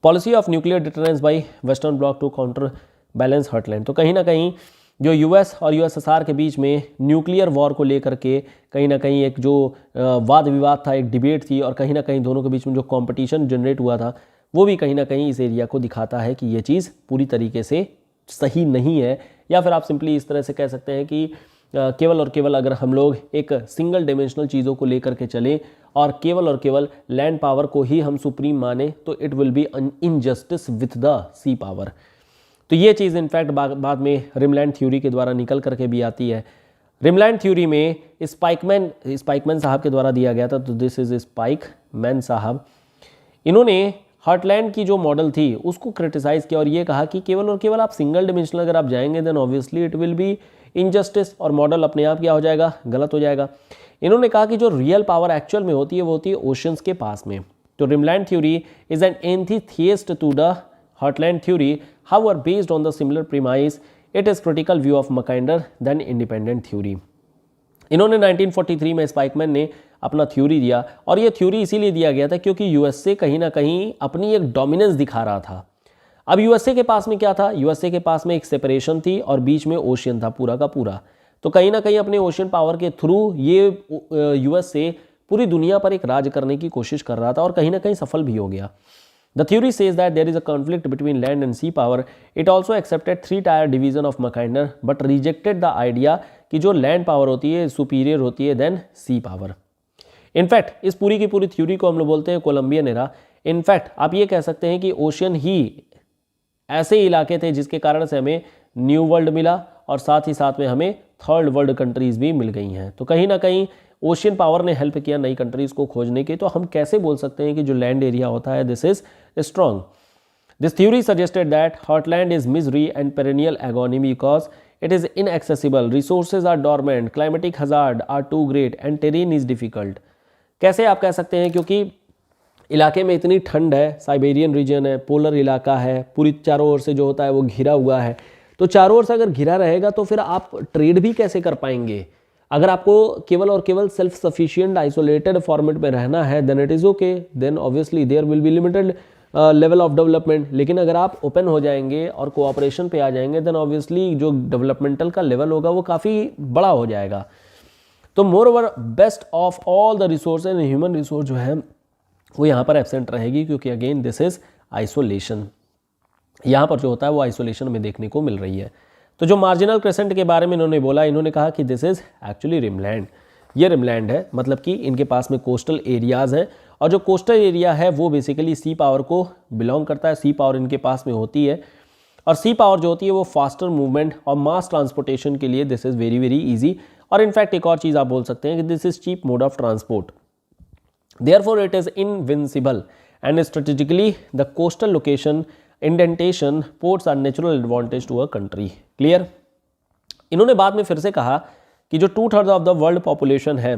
Policy of nuclear deterrence by western bloc to counter balance heartland. तो कहीं ना कहीं जो यूएस और यूएसएसआर के बीच में न्यूक्लियर वॉर को लेकर के कहीं ना कहीं एक जो वाद विवाद था, एक डिबेट थी, और कहीं ना कहीं दोनों के बीच में जो कंपटीशन जनरेट हुआ था, वो भी कहीं ना कहीं इस एरिया को दिखाता है कि ये चीज़ पूरी तरीके से सही नहीं है। या फिर आप सिंपली इस तरह से कह सकते हैं कि केवल और केवल अगर हम लोग एक सिंगल डिमेंशनल चीज़ों को लेकर के चलें और केवल लैंड पावर को ही हम सुप्रीम माने, तो it will be an injustice with the sea power. तो ये चीज़ इनफैक्ट बाद में रिमलैंड थ्योरी के द्वारा निकल करके भी आती है। रिमलैंड थ्योरी में स्पाइकमैन साहब के द्वारा दिया गया था। तो दिस इज स्पाइकमैन साहब, इन्होंने हार्टलैंड की जो मॉडल थी उसको क्रिटिसाइज़ किया और ये कहा कि केवल और केवल आप सिंगल डिमेंशनल अगर आप जाएंगे, then obviously it will be injustice, और मॉडल अपने आप क्या हो जाएगा, गलत हो जाएगा। इन्होंने कहा कि जो रियल पावर एक्चुअल में होती है वो होती है ओशंस के पास में। तो rimland theory is an antithesis to the heartland theory, however based on the similar premise it is critical view of Mackinder than independent theory। इन्होंने 1943 में स्पाइकमैन ने अपना थ्योरी दिया, और ये थ्योरी इसीलिए दिया गया था क्योंकि यूएसए कहीं ना कहीं अपनी एक डोमिनेंस दिखा रहा था। अब यूएसए के पास में क्या था, यूएसए के पास में एक सेपरेशन थी और बीच में ओशियन था पूरा का पूरा। तो कहीं ना कहीं अपने ओशियन पावर के थ्रू ये यूएसए पूरी दुनिया पर एक राज करने की कोशिश कर रहा था, और कहीं ना कहीं सफल भी हो गया। The theory says that there is a conflict between land and sea power. It also accepted three-tier division of Mackinder, but rejected the idea कि जो land power होती है superior होती है than sea power. इनफैक्ट इस पूरी की पूरी थ्योरी को हम लोग बोलते हैं कोलंबियन एरा। इनफैक्ट आप ये कह सकते हैं कि ओशियन ही ऐसे इलाके थे जिसके कारण से हमें न्यू वर्ल्ड मिला, और साथ ही साथ में हमें थर्ड वर्ल्ड कंट्रीज भी मिल गई हैं। तो कहीं ना कहीं ओशियन पावर ने हेल्प किया नई कंट्रीज को खोजने के। तो हम कैसे बोल सकते हैं कि जो लैंड एरिया होता है this is strong. This theory suggested that heartland is misery and perennial agony because it is inaccessible, resources are dormant, climatic hazard are too great and terrain is difficult. कैसे आप कह सकते हैं, क्योंकि इलाके में इतनी ठंड है, साइबेरियन रीजन है, पोलर इलाका है, पूरी चारों ओर से जो होता है वो घिरा हुआ है। तो चारों ओर से अगर घिरा रहेगा तो फिर आप ट्रेड भी कैसे कर पाएंगे। अगर आपको केवल और केवल सेल्फ सफिशिएंट आइसोलेटेड फॉर्मेट में रहना है, then it is okay, then obviously there will be limited level of development. लेकिन अगर आप ओपन हो जाएंगे और कोऑपरेशन पे आ जाएंगे, देन ऑब्वियसली जो डेवलपमेंटल का लेवल होगा वो काफ़ी बड़ा हो जाएगा। तो more over best of all the resource and human resource जो है वो यहाँ पर एब्सेंट रहेगी, क्योंकि अगेन दिस इज आइसोलेशन। यहाँ पर जो होता है वो आइसोलेशन में देखने को मिल रही है। तो जो मार्जिनल क्रेसेंट के बारे में इन्होंने बोला, इन्होंने कहा कि दिस इज एक्चुअली रिमलैंड। ये रिमलैंड है, मतलब कि इनके पास में कोस्टल एरियाज़ हैं, और जो कोस्टल एरिया है वो बेसिकली सी पावर को बिलोंग करता है। सी पावर इनके पास में होती है, और सी पावर जो होती है वो फास्टर मूवमेंट और मास ट्रांसपोर्टेशन के लिए this is very very easy. और इनफैक्ट एक और चीज़ आप बोल सकते हैं कि this is cheap mode of transport, therefore it is invincible and strategically the coastal location indentation ports are natural advantage to a country. Clear. इन्होंने बाद में फिर से कहा कि जो 2/3 ऑफ द वर्ल्ड पॉपुलेशन है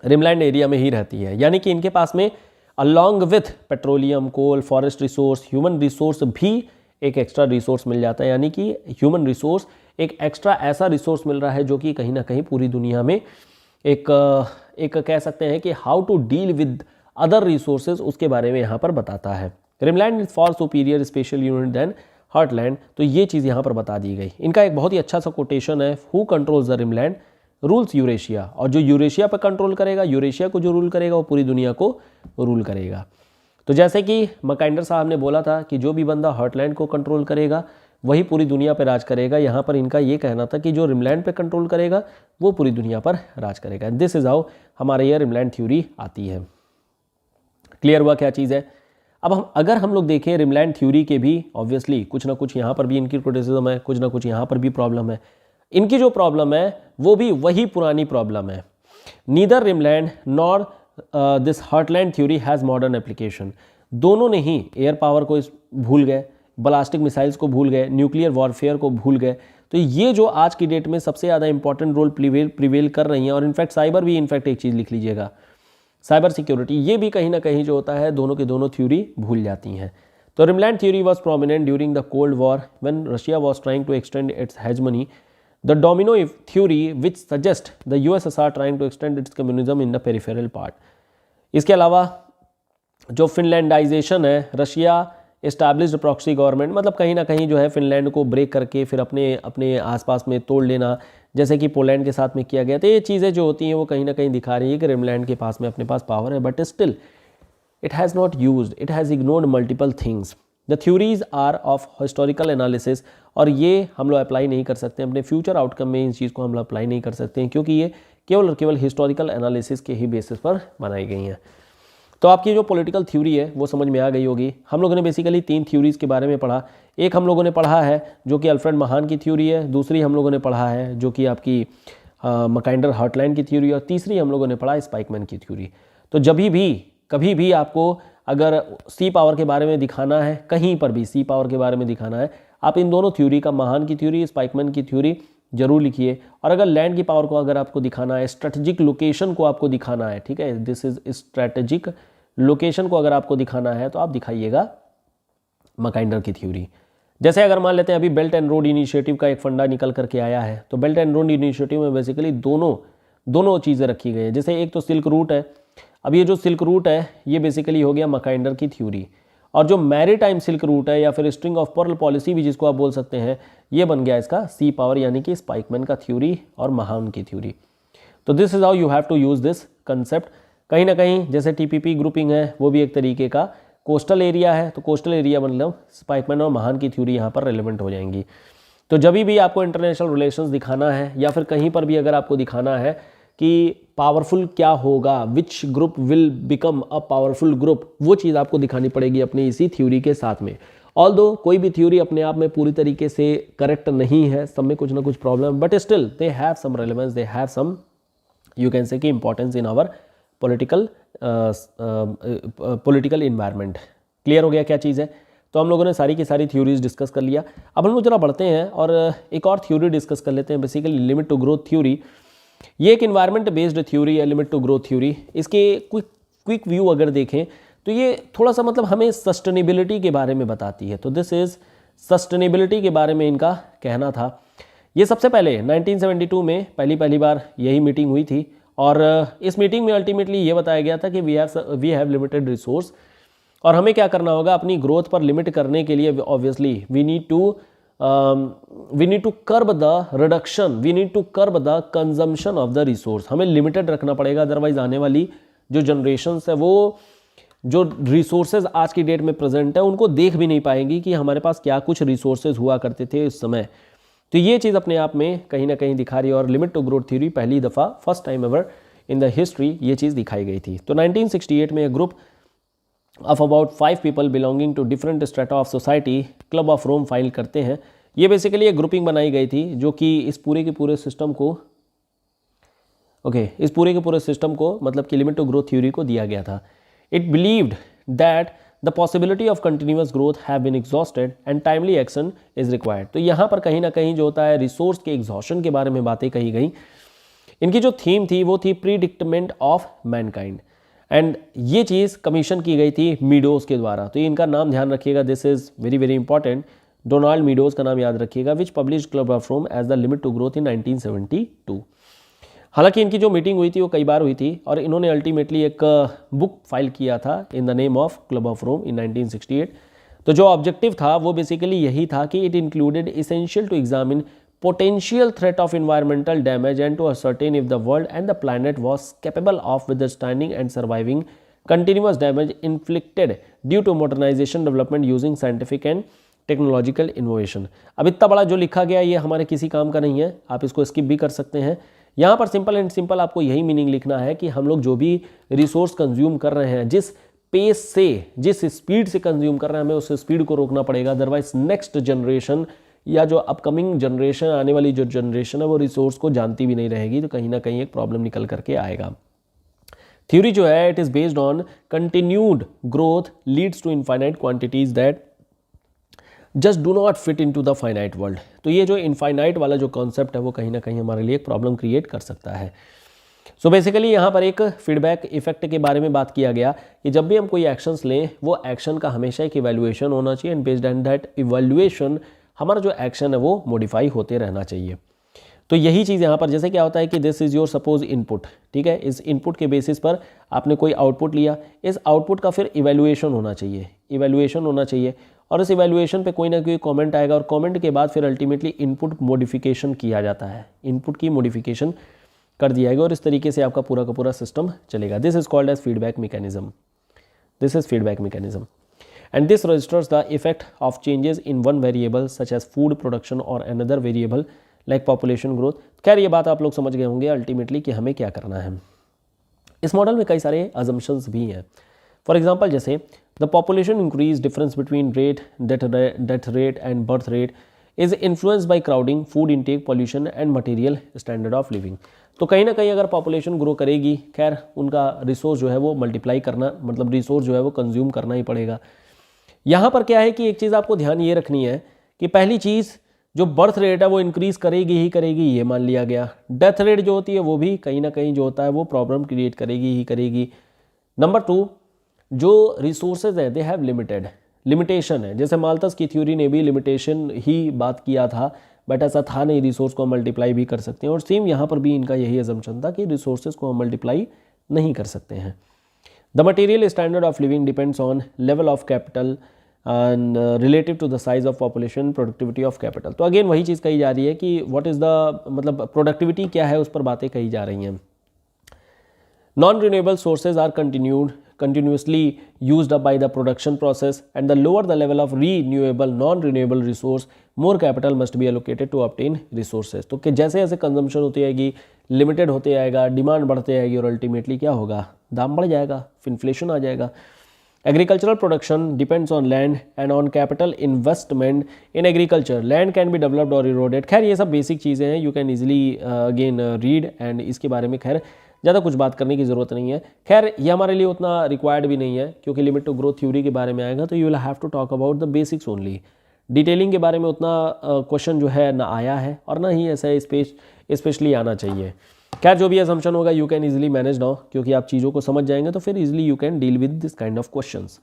रिमलैंड एरिया में ही रहती है, यानी कि इनके पास में along with petroleum, coal, forest resource, human resource भी एक एक्स्ट्रा रिसोर्स मिल जाता है। यानी कि ह्यूमन रिसोर्स एक एक्स्ट्रा ऐसा रिसोर्स मिल रहा है जो कि कहीं ना कहीं पूरी दुनिया में एक कह सकते हैं कि how to deal with other resources उसके बारे में यहाँ पर बताता है। Rimland is for superior special unit than heartland. तो ये चीज़ यहाँ पर बता दी गई। इनका एक बहुत ही अच्छा सा कोटेशन है, who controls the rimland, rules Eurasia, और जो यूरेशिया पर कंट्रोल करेगा, यूरेशिया को जो रूल करेगा वो पूरी दुनिया को रूल करेगा। तो जैसे कि मैकाइंडर साहब ने बोला था कि जो भी बंदा हर्टलैंड को कंट्रोल करेगा वही पूरी दुनिया पर राज करेगा, यहाँ पर इनका ये कहना था कि जो रिमलैंड पे कंट्रोल करेगा वो पूरी दुनिया पर राज करेगा। दिस इज हाउ हमारे ये रिमलैंड थ्योरी आती है। क्लियर हुआ क्या चीज़ है? अब अगर हम लोग देखें रिमलैंड थ्योरी के भी ऑब्वियसली कुछ ना कुछ यहाँ पर भी इनकी क्रिटिसिज्म है, कुछ ना कुछ यहाँ पर भी प्रॉब्लम है। इनकी जो प्रॉब्लम है वो भी वही पुरानी प्रॉब्लम है। Neither rimland nor this heartland theory has modern application. दोनों ने ही एयर पावर को भूल गए, बलास्टिक मिसाइल्स को भूल गए, न्यूक्लियर वॉरफेयर को भूल गए। तो ये जो आज की डेट में सबसे ज़्यादा इंपॉर्टेंट रोल प्रिवेल कर रही हैं, और इनफैक्ट साइबर भी, इनफैक्ट एक चीज़ लिख लीजिएगा, साइबर सिक्योरिटी, ये भी कहीं ना कहीं जो होता है दोनों की दोनों थ्योरी भूल जाती हैं। तो rimland theory was prominent during the cold war when Russia was trying to extend its hegemony. The domino theory which suggest the USSR trying to extend its communism in the peripheral part. इसके अलावा जो फिनलैंडाइजेशन है, Russia established proxy government, मतलब कहीं ना कहीं जो है फिनलैंड को ब्रेक करके फिर अपने आसपास में तोड़ लेना, जैसे कि पोलैंड के साथ में किया गया। तो ये चीज़ें जो होती हैं वो कहीं ना कहीं दिखा रही है कि रिमलैंड के पास में अपने पास पावर है, but still it has not used, it has ignored multiple things. The theories are of historical analysis, और ये हम लोग अप्लाई नहीं कर सकते अपने फ्यूचर आउटकम में, इस चीज़ को हम लोग अप्लाई नहीं कर सकते हैं क्योंकि ये केवल और केवल हिस्टोरिकल एनालिसिस के ही बेसिस पर बनाई गई हैं। तो आपकी जो पॉलिटिकल थ्योरी है वो समझ में आ गई होगी। हम लोगों ने बेसिकली 3 थ्योरीज़ के बारे में पढ़ा। एक हम लोगों ने पढ़ा है जो कि अल्फ्रेड महान की थ्योरी है, दूसरी हम लोगों ने पढ़ा है जो कि आपकी मैकाइंडर हर्टलैंड की थ्योरी, और तीसरी हम लोगों ने पढ़ा स्पाइकमैन की थ्योरी। तो कभी भी आपको अगर सी पावर के बारे में दिखाना है, कहीं पर भी सी पावर के बारे में दिखाना है, आप इन दोनों थ्योरी का, महान की थ्योरी, स्पाइकमैन की थ्योरी जरूर लिखिए। और अगर लैंड की पावर को अगर आपको दिखाना है, स्ट्रेटेजिक लोकेशन को आपको दिखाना है, ठीक है, दिस इज स्ट्रेटेजिक लोकेशन को अगर आपको दिखाना है तो आप दिखाइएगा मैकाइंडर की थ्योरी। जैसे अगर मान लेते हैं अभी बेल्ट एंड रोड इनिशिएटिव का एक फंडा निकल करके आया है, तो बेल्ट एंड रोड इनिशिएटिव में बेसिकली दोनों चीज़ें रखी गई हैं। जैसे एक तो सिल्क रूट है, अब ये जो सिल्क रूट है ये बेसिकली हो गया मैकाइंडर की थ्योरी, और जो मैरीटाइम सिल्क रूट है या फिर स्ट्रिंग ऑफ पर्ल पॉलिसी भी जिसको आप बोल सकते हैं, ये बन गया इसका सी पावर यानी कि स्पाइकमैन का थ्योरी और महान की थ्योरी। तो this is how you have to use this concept. कहीं ना कहीं जैसे टीपीपी ग्रुपिंग है वो भी एक तरीके का कोस्टल एरिया है, तो कोस्टल एरिया मतलब स्पाइकमैन और महान की थ्योरी यहाँ पर रेलेवेंट हो जाएंगी। तो जब भी आपको इंटरनेशनल रिलेशंस दिखाना है या फिर कहीं पर भी अगर आपको दिखाना है कि पावरफुल क्या होगा, which group will become a powerful group, वो चीज़ आपको दिखानी पड़ेगी अपनी इसी थ्योरी के साथ में। ऑल्दो कोई भी थ्योरी अपने आप में पूरी तरीके से करेक्ट नहीं है, सब में कुछ ना कुछ problem, but still they have some relevance, they have some you can say कि importance in our political environment. Clear हो गया क्या चीज़ है? तो हम लोगों ने सारी की सारी थ्योरीज डिस्कस कर लिया। अब हम लोग जरा बढ़ते हैं और एक और थ्योरी डिस्कस कर लेते हैं, basically limit to growth theory. ये एक इन्वायरमेंट बेस्ड थ्योरी है, लिमिट टू ग्रोथ थ्योरी। इसके क्विक व्यू अगर देखें तो ये थोड़ा सा मतलब हमें सस्टेनेबिलिटी के बारे में बताती है। तो दिस इज सस्टेनेबिलिटी के बारे में इनका कहना था। ये सबसे पहले 1972 में पहली बार यही मीटिंग हुई थी, और इस मीटिंग में अल्टीमेटली ये बताया गया था कि वी हैव लिमिटेड रिसोर्स, और हमें क्या करना होगा अपनी ग्रोथ पर लिमिट करने के लिए obviously we need to curb the reduction, we need to curb the consumption of the resource. हमें लिमिटेड रखना पड़ेगा, अदरवाइज आने वाली जो जनरेशन्स है वो जो रिसोर्सेज आज की डेट में प्रेजेंट है उनको देख भी नहीं पाएंगी कि हमारे पास क्या कुछ रिसोर्सेज हुआ करते थे उस समय। तो ये चीज़ अपने आप में कहीं ना कहीं दिखा रही है, और लिमिट टू ग्रोथ थ्योरी पहली दफ़ा first time ever in the history ये चीज़ दिखाई गई थी। तो 1968 में group of about 5 people belonging to different strata of society club of Rome file करते हैं। ये बेसिकली एक ग्रुपिंग बनाई गई थी जो कि इस पूरे के पूरे सिस्टम को मतलब कि लिमिट टू ग्रोथ थ्योरी को दिया गया था। It believed that the possibility of continuous growth have been exhausted and timely action is required. तो यहाँ पर कहीं ना कहीं जो होता है रिसोर्स के एग्जॉशन के बारे में बातें कही गई। इनकी जो थीम थी वो थी प्रीडिक्टमेंट ऑफ मैनकाइंड, एंड ये चीज़ कमीशन की गई थी मीडोज के द्वारा। तो इनका नाम ध्यान रखिएगा, this is very very important, Donald Meadows का नाम याद रखिएगा, which publish Club of Rome as the limit to growth in 1972। हालांकि इनकी जो मीटिंग हुई थी वो कई बार हुई थी, और इन्होंने अल्टीमेटली एक बुक फाइल किया था in the name of Club of Rome in 1968। तो जो ऑब्जेक्टिव था वो बेसिकली यही था कि it included essential to examine potential threat of environmental damage and to ascertain if the world and the planet was capable of withstanding and surviving continuous damage inflicted due to modernization development using scientific and technological innovation. अब इतना बड़ा जो लिखा गया ये हमारे किसी काम का नहीं है, आप इसको स्किप भी कर सकते हैं। यहाँ पर सिंपल एंड सिंपल आपको यही मीनिंग लिखना है कि हम लोग जो भी रिसोर्स कंज्यूम कर रहे हैं, जिस पेस से, जिस स्पीड से कंज्यूम कर रहे हैं, हमें उस स्पीड को रोकना पड़ेगा। अदरवाइज नेक्स्ट जनरेशन या जो अपकमिंग जनरेशन, आने वाली जो जनरेशन है वो रिसोर्स को जानती भी नहीं रहेगी, तो कहीं ना कहीं एक प्रॉब्लम निकल करके आएगा। थ्योरी जो है it is based on continued growth leads to infinite quantities that just do not fit in to the finite world. तो ये जो इनफाइनाइट वाला जो कॉन्सेप्ट है वो कहीं ना कहीं हमारे लिए एक प्रॉब्लम क्रिएट कर सकता है। सो बेसिकली यहाँ पर एक फीडबैक इफेक्ट के बारे में बात किया गया कि जब भी हम कोई एक्शंस लें वो एक्शन का हमेशा एक इवैल्यूएशन होना चाहिए, and based on that evaluation हमारा जो एक्शन है वो मॉडिफाई होते रहना चाहिए। तो यही चीज़ यहाँ पर, जैसे क्या होता है कि this is your suppose input, ठीक है, इस इनपुट के बेसिस पर आपने कोई आउटपुट लिया, इस आउटपुट का फिर इवैल्यूएशन होना चाहिए, इवैल्यूएशन होना चाहिए, और इस इवैल्यूएशन पे कोई ना कोई कमेंट आएगा, और कमेंट के बाद फिर अल्टीमेटली इनपुट मॉडिफिकेशन किया जाता है, इनपुट की मॉडिफिकेशन कर दिया जाएगा, और इस तरीके से आपका पूरा का पूरा सिस्टम चलेगा। This is called as feedback mechanism, this is feedback mechanism, and this registers the effect of changes in one variable such as food production और another variable like population growth. खैर ये बात आप लोग समझ गए होंगे अल्टीमेटली कि हमें क्या करना है। इस मॉडल में कई सारे अजम्पशंस भी हैं। फॉर एग्जांपल जैसे the population increase difference between rate, death rate and birth rate is influenced by crowding, food intake, pollution and material standard of living. तो कहीं ना कहीं अगर पॉपुलेशन ग्रो करेगी, खैर उनका रिसोर्स जो है वो मल्टीप्लाई करना, मतलब रिसोर्स जो है वो कंज्यूम करना ही पड़ेगा। यहाँ पर क्या है कि एक चीज़ आपको ध्यान ये रखनी है कि पहली चीज़ जो बर्थ रेट है वो इंक्रीज़ करेगी ही करेगी, ये मान लिया गया। डेथ रेट जो होती है वो भी कहीं ना कहीं जो होता है वो प्रॉब्लम क्रिएट करेगी ही करेगी। नंबर 2, जो रिसोर्सेज है दे हैव लिमिटेशन है। जैसे माल्थस की थ्योरी ने भी लिमिटेशन ही बात किया था, बट ऐसा था नहीं, रिसोर्स को हम मल्टीप्लाई भी कर सकते हैं, और सेम यहाँ पर भी इनका यही अजम्पशन था कि रिसोर्सेज को हम मल्टीप्लाई नहीं कर सकते हैं। The material standard of living depends on level of capital and relative to the size of population, productivity of capital. तो अगेन वही चीज़ कही जा रही है कि व्हाट इज़ द, मतलब प्रोडक्टिविटी क्या है, उस पर बातें कही जा रही हैं। Non renewable sources are continuously used up by the production process, and the lower the level of non-renewable resource, more capital must be allocated to obtain resources। तो कि जैसे जैसे कंजम्पशन होती आएगी, लिमिटेड होते आएगा, डिमांड बढ़ते आएगी, और अल्टीमेटली क्या होगा, दाम बढ़ जाएगा, इन्फ्लेशन आ जाएगा। Agricultural production depends on land and on capital investment in agriculture. Land can be developed or eroded। खैर ये सब बेसिक चीज़ें हैं, you can easily again read, and इसके बारे में खैर ज़्यादा कुछ बात करने की ज़रूरत नहीं है। खैर ये हमारे लिए उतना रिक्वायर्ड भी नहीं है, क्योंकि लिमिट टू ग्रोथ थ्योरी के बारे में आएगा तो you will have to talk about the basics only. Detailing के बारे में उतना क्वेश्चन जो है ना आया है, और ना ही ऐसा स्पेशली आना चाहिए। खैर जो भी असम्पशन होगा you can easily manage now, क्योंकि आप चीज़ों को समझ जाएंगे तो फिर easily you can deal with this kind of questions.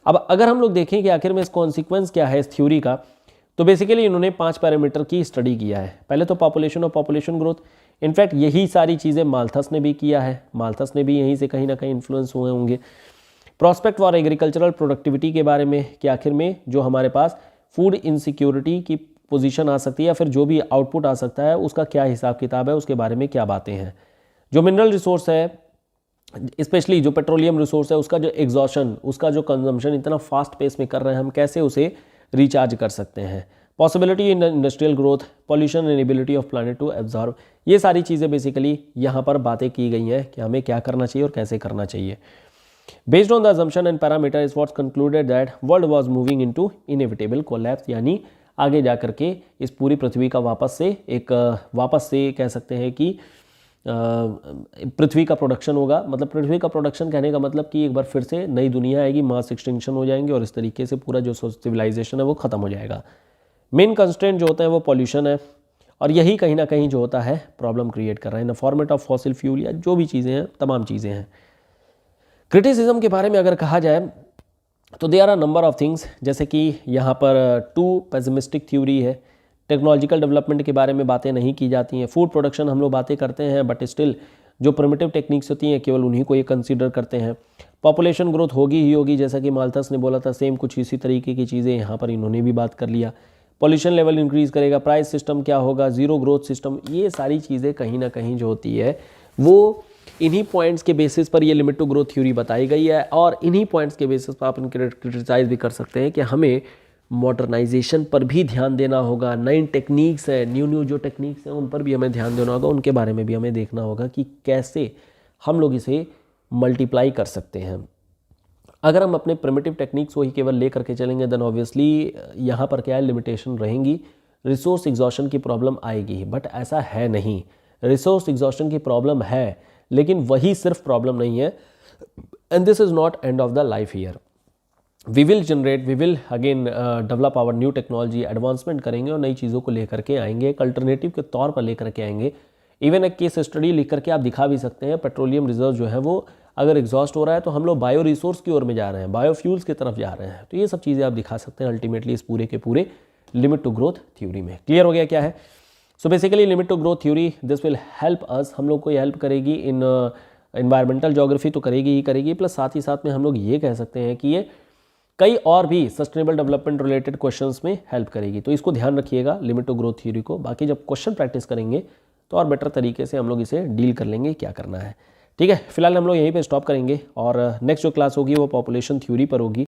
अब अगर हम लोग देखें कि आखिर में इस कॉन्सिक्वेंस क्या है इस थ्योरी का, तो बेसिकली इन्होंने 5 पैरामीटर की स्टडी किया है। पहले तो पॉपुलेशन और पॉपुलेशन ग्रोथ, इनफैक्ट यही सारी चीज़ें माल्थस ने भी किया है, माल्थस ने भी यहीं से कहीं ना कहीं इन्फ्लुएंस हुए होंगे। प्रॉस्पेक्ट फॉर एग्रीकल्चरल प्रोडक्टिविटी के बारे में कि आखिर में जो हमारे पास फूड इनसिक्योरिटी की पोजीशन आ सकती है, या फिर जो भी आउटपुट आ सकता है उसका क्या हिसाब किताब है, उसके बारे में क्या बातें हैं। जो मिनरल रिसोर्स है, स्पेशली जो पेट्रोलियम रिसोर्स है, उसका जो एग्जॉशन, उसका जो कंजम्पशन इतना फास्ट पेस में कर रहे हैं, हम कैसे उसे रिचार्ज कर सकते हैं। Possibility in industrial growth, pollution and ability of planet to absorb, ये सारी चीज़ें बेसिकली यहाँ पर बातें की गई हैं कि हमें क्या करना चाहिए और कैसे करना चाहिए। Based on the assumption and parameter is what's concluded that world was moving into inevitable collapse, यानी आगे जा करके इस पूरी पृथ्वी का वापस से कह सकते हैं कि पृथ्वी का प्रोडक्शन होगा। मतलब पृथ्वी का प्रोडक्शन कहने का मतलब कि एक बार फिर से नई दुनिया आएगी, मास एक्सटिंक्शन हो जाएंगे, और इस तरीके से पूरा जो सिविलाइजेशन है वो ख़त्म हो जाएगा। मेन कंस्ट्रेंट जो होता है वो पॉल्यूशन है, और यही कहीं ना कहीं जो होता है प्रॉब्लम क्रिएट कर रहा है in the format of fossil fuel, या जो भी चीज़ें हैं, तमाम चीज़ें हैं। क्रिटिसिज्म के बारे में अगर कहा जाए तो there are number of things, जैसे कि यहाँ पर 2 पेसिमिस्टिक थ्योरी है। टेक्नोलॉजिकल डेवलपमेंट के बारे में बातें नहीं की जाती हैं। फूड प्रोडक्शन हम लोग बातें करते हैं, बट स्टिल जो प्रिमिटिव टेक्निक्स होती हैं केवल उन्हीं को ये कंसीडर करते हैं। पॉपुलेशन ग्रोथ होगी ही होगी, जैसा कि माल्थस ने बोला था, सेम कुछ इसी तरीके की चीज़ें यहाँ पर इन्होंने भी बात कर लिया। पॉल्यूशन लेवल इंक्रीज करेगा, प्राइस सिस्टम क्या होगा, जीरो ग्रोथ सिस्टम, ये सारी चीज़ें कहीं ना कहीं जो होती है वो इन्हीं पॉइंट्स के बेसिस पर ये लिमिट टू ग्रोथ थ्योरी बताई गई है। और इन्हीं पॉइंट्स के बेसिस पर आप क्रिटिसाइज भी कर सकते हैं कि हमें मॉडर्नाइजेशन पर भी ध्यान देना होगा, नई टेक्निक्स है, न्यू जो टेक्निक्स हैं उन पर भी हमें ध्यान देना होगा, उनके बारे में भी हमें देखना होगा कि कैसे हम लोग इसे मल्टीप्लाई कर सकते हैं। अगर हम अपने प्रिमिटिव टेक्निक्स को ही केवल ले करके चलेंगे देन ऑब्वियसली यहाँ पर क्या है, लिमिटेशन रहेंगी, रिसोर्स एग्जॉशन की प्रॉब्लम आएगी। बट ऐसा है नहीं, रिसोर्स एग्जॉशन की प्रॉब्लम है लेकिन वही सिर्फ प्रॉब्लम नहीं है, and this is not end of the life year. We will again develop our new technology, advancement करेंगे और नई चीज़ों को लेकर के आएंगे, एक अल्टरनेटिव के तौर पर लेकर के आएंगे। इवन एक केस स्टडी लिख करके आप दिखा भी सकते हैं, पेट्रोलियम रिजर्व जो है वो अगर एग्जॉस्ट हो रहा है तो हम लोग बायो रिसोर्स की ओर में जा रहे हैं, बायोफ्यूल्स की तरफ जा रहे हैं। तो ये सब चीज़ें आप दिखा सकते हैं अल्टीमेटली इस पूरे के पूरे लिमिट टू ग्रोथ थ्योरी में। क्लियर हो गया क्या है? So basically limit to growth theory this will help us, हम लोग को ये हेल्प करेगी इन एनवायरमेंटल ज्योग्राफी तो करेगी ही करेगी, प्लस साथ ही साथ में हम लोग ये कह सकते हैं कि ये कई और भी सस्टेनेबल डेवलपमेंट रिलेटेड क्वेश्चंस में हेल्प करेगी। तो इसको ध्यान रखिएगा लिमिट टू ग्रोथ थ्योरी को। बाकी जब क्वेश्चन प्रैक्टिस करेंगे तो और बेटर तरीके से हम लोग इसे डील कर लेंगे क्या करना है। ठीक है, फिलहाल हम लोग यहीं पे स्टॉप करेंगे और नेक्स्ट जो क्लास होगी वो पॉपुलेशन थ्योरी पर होगी।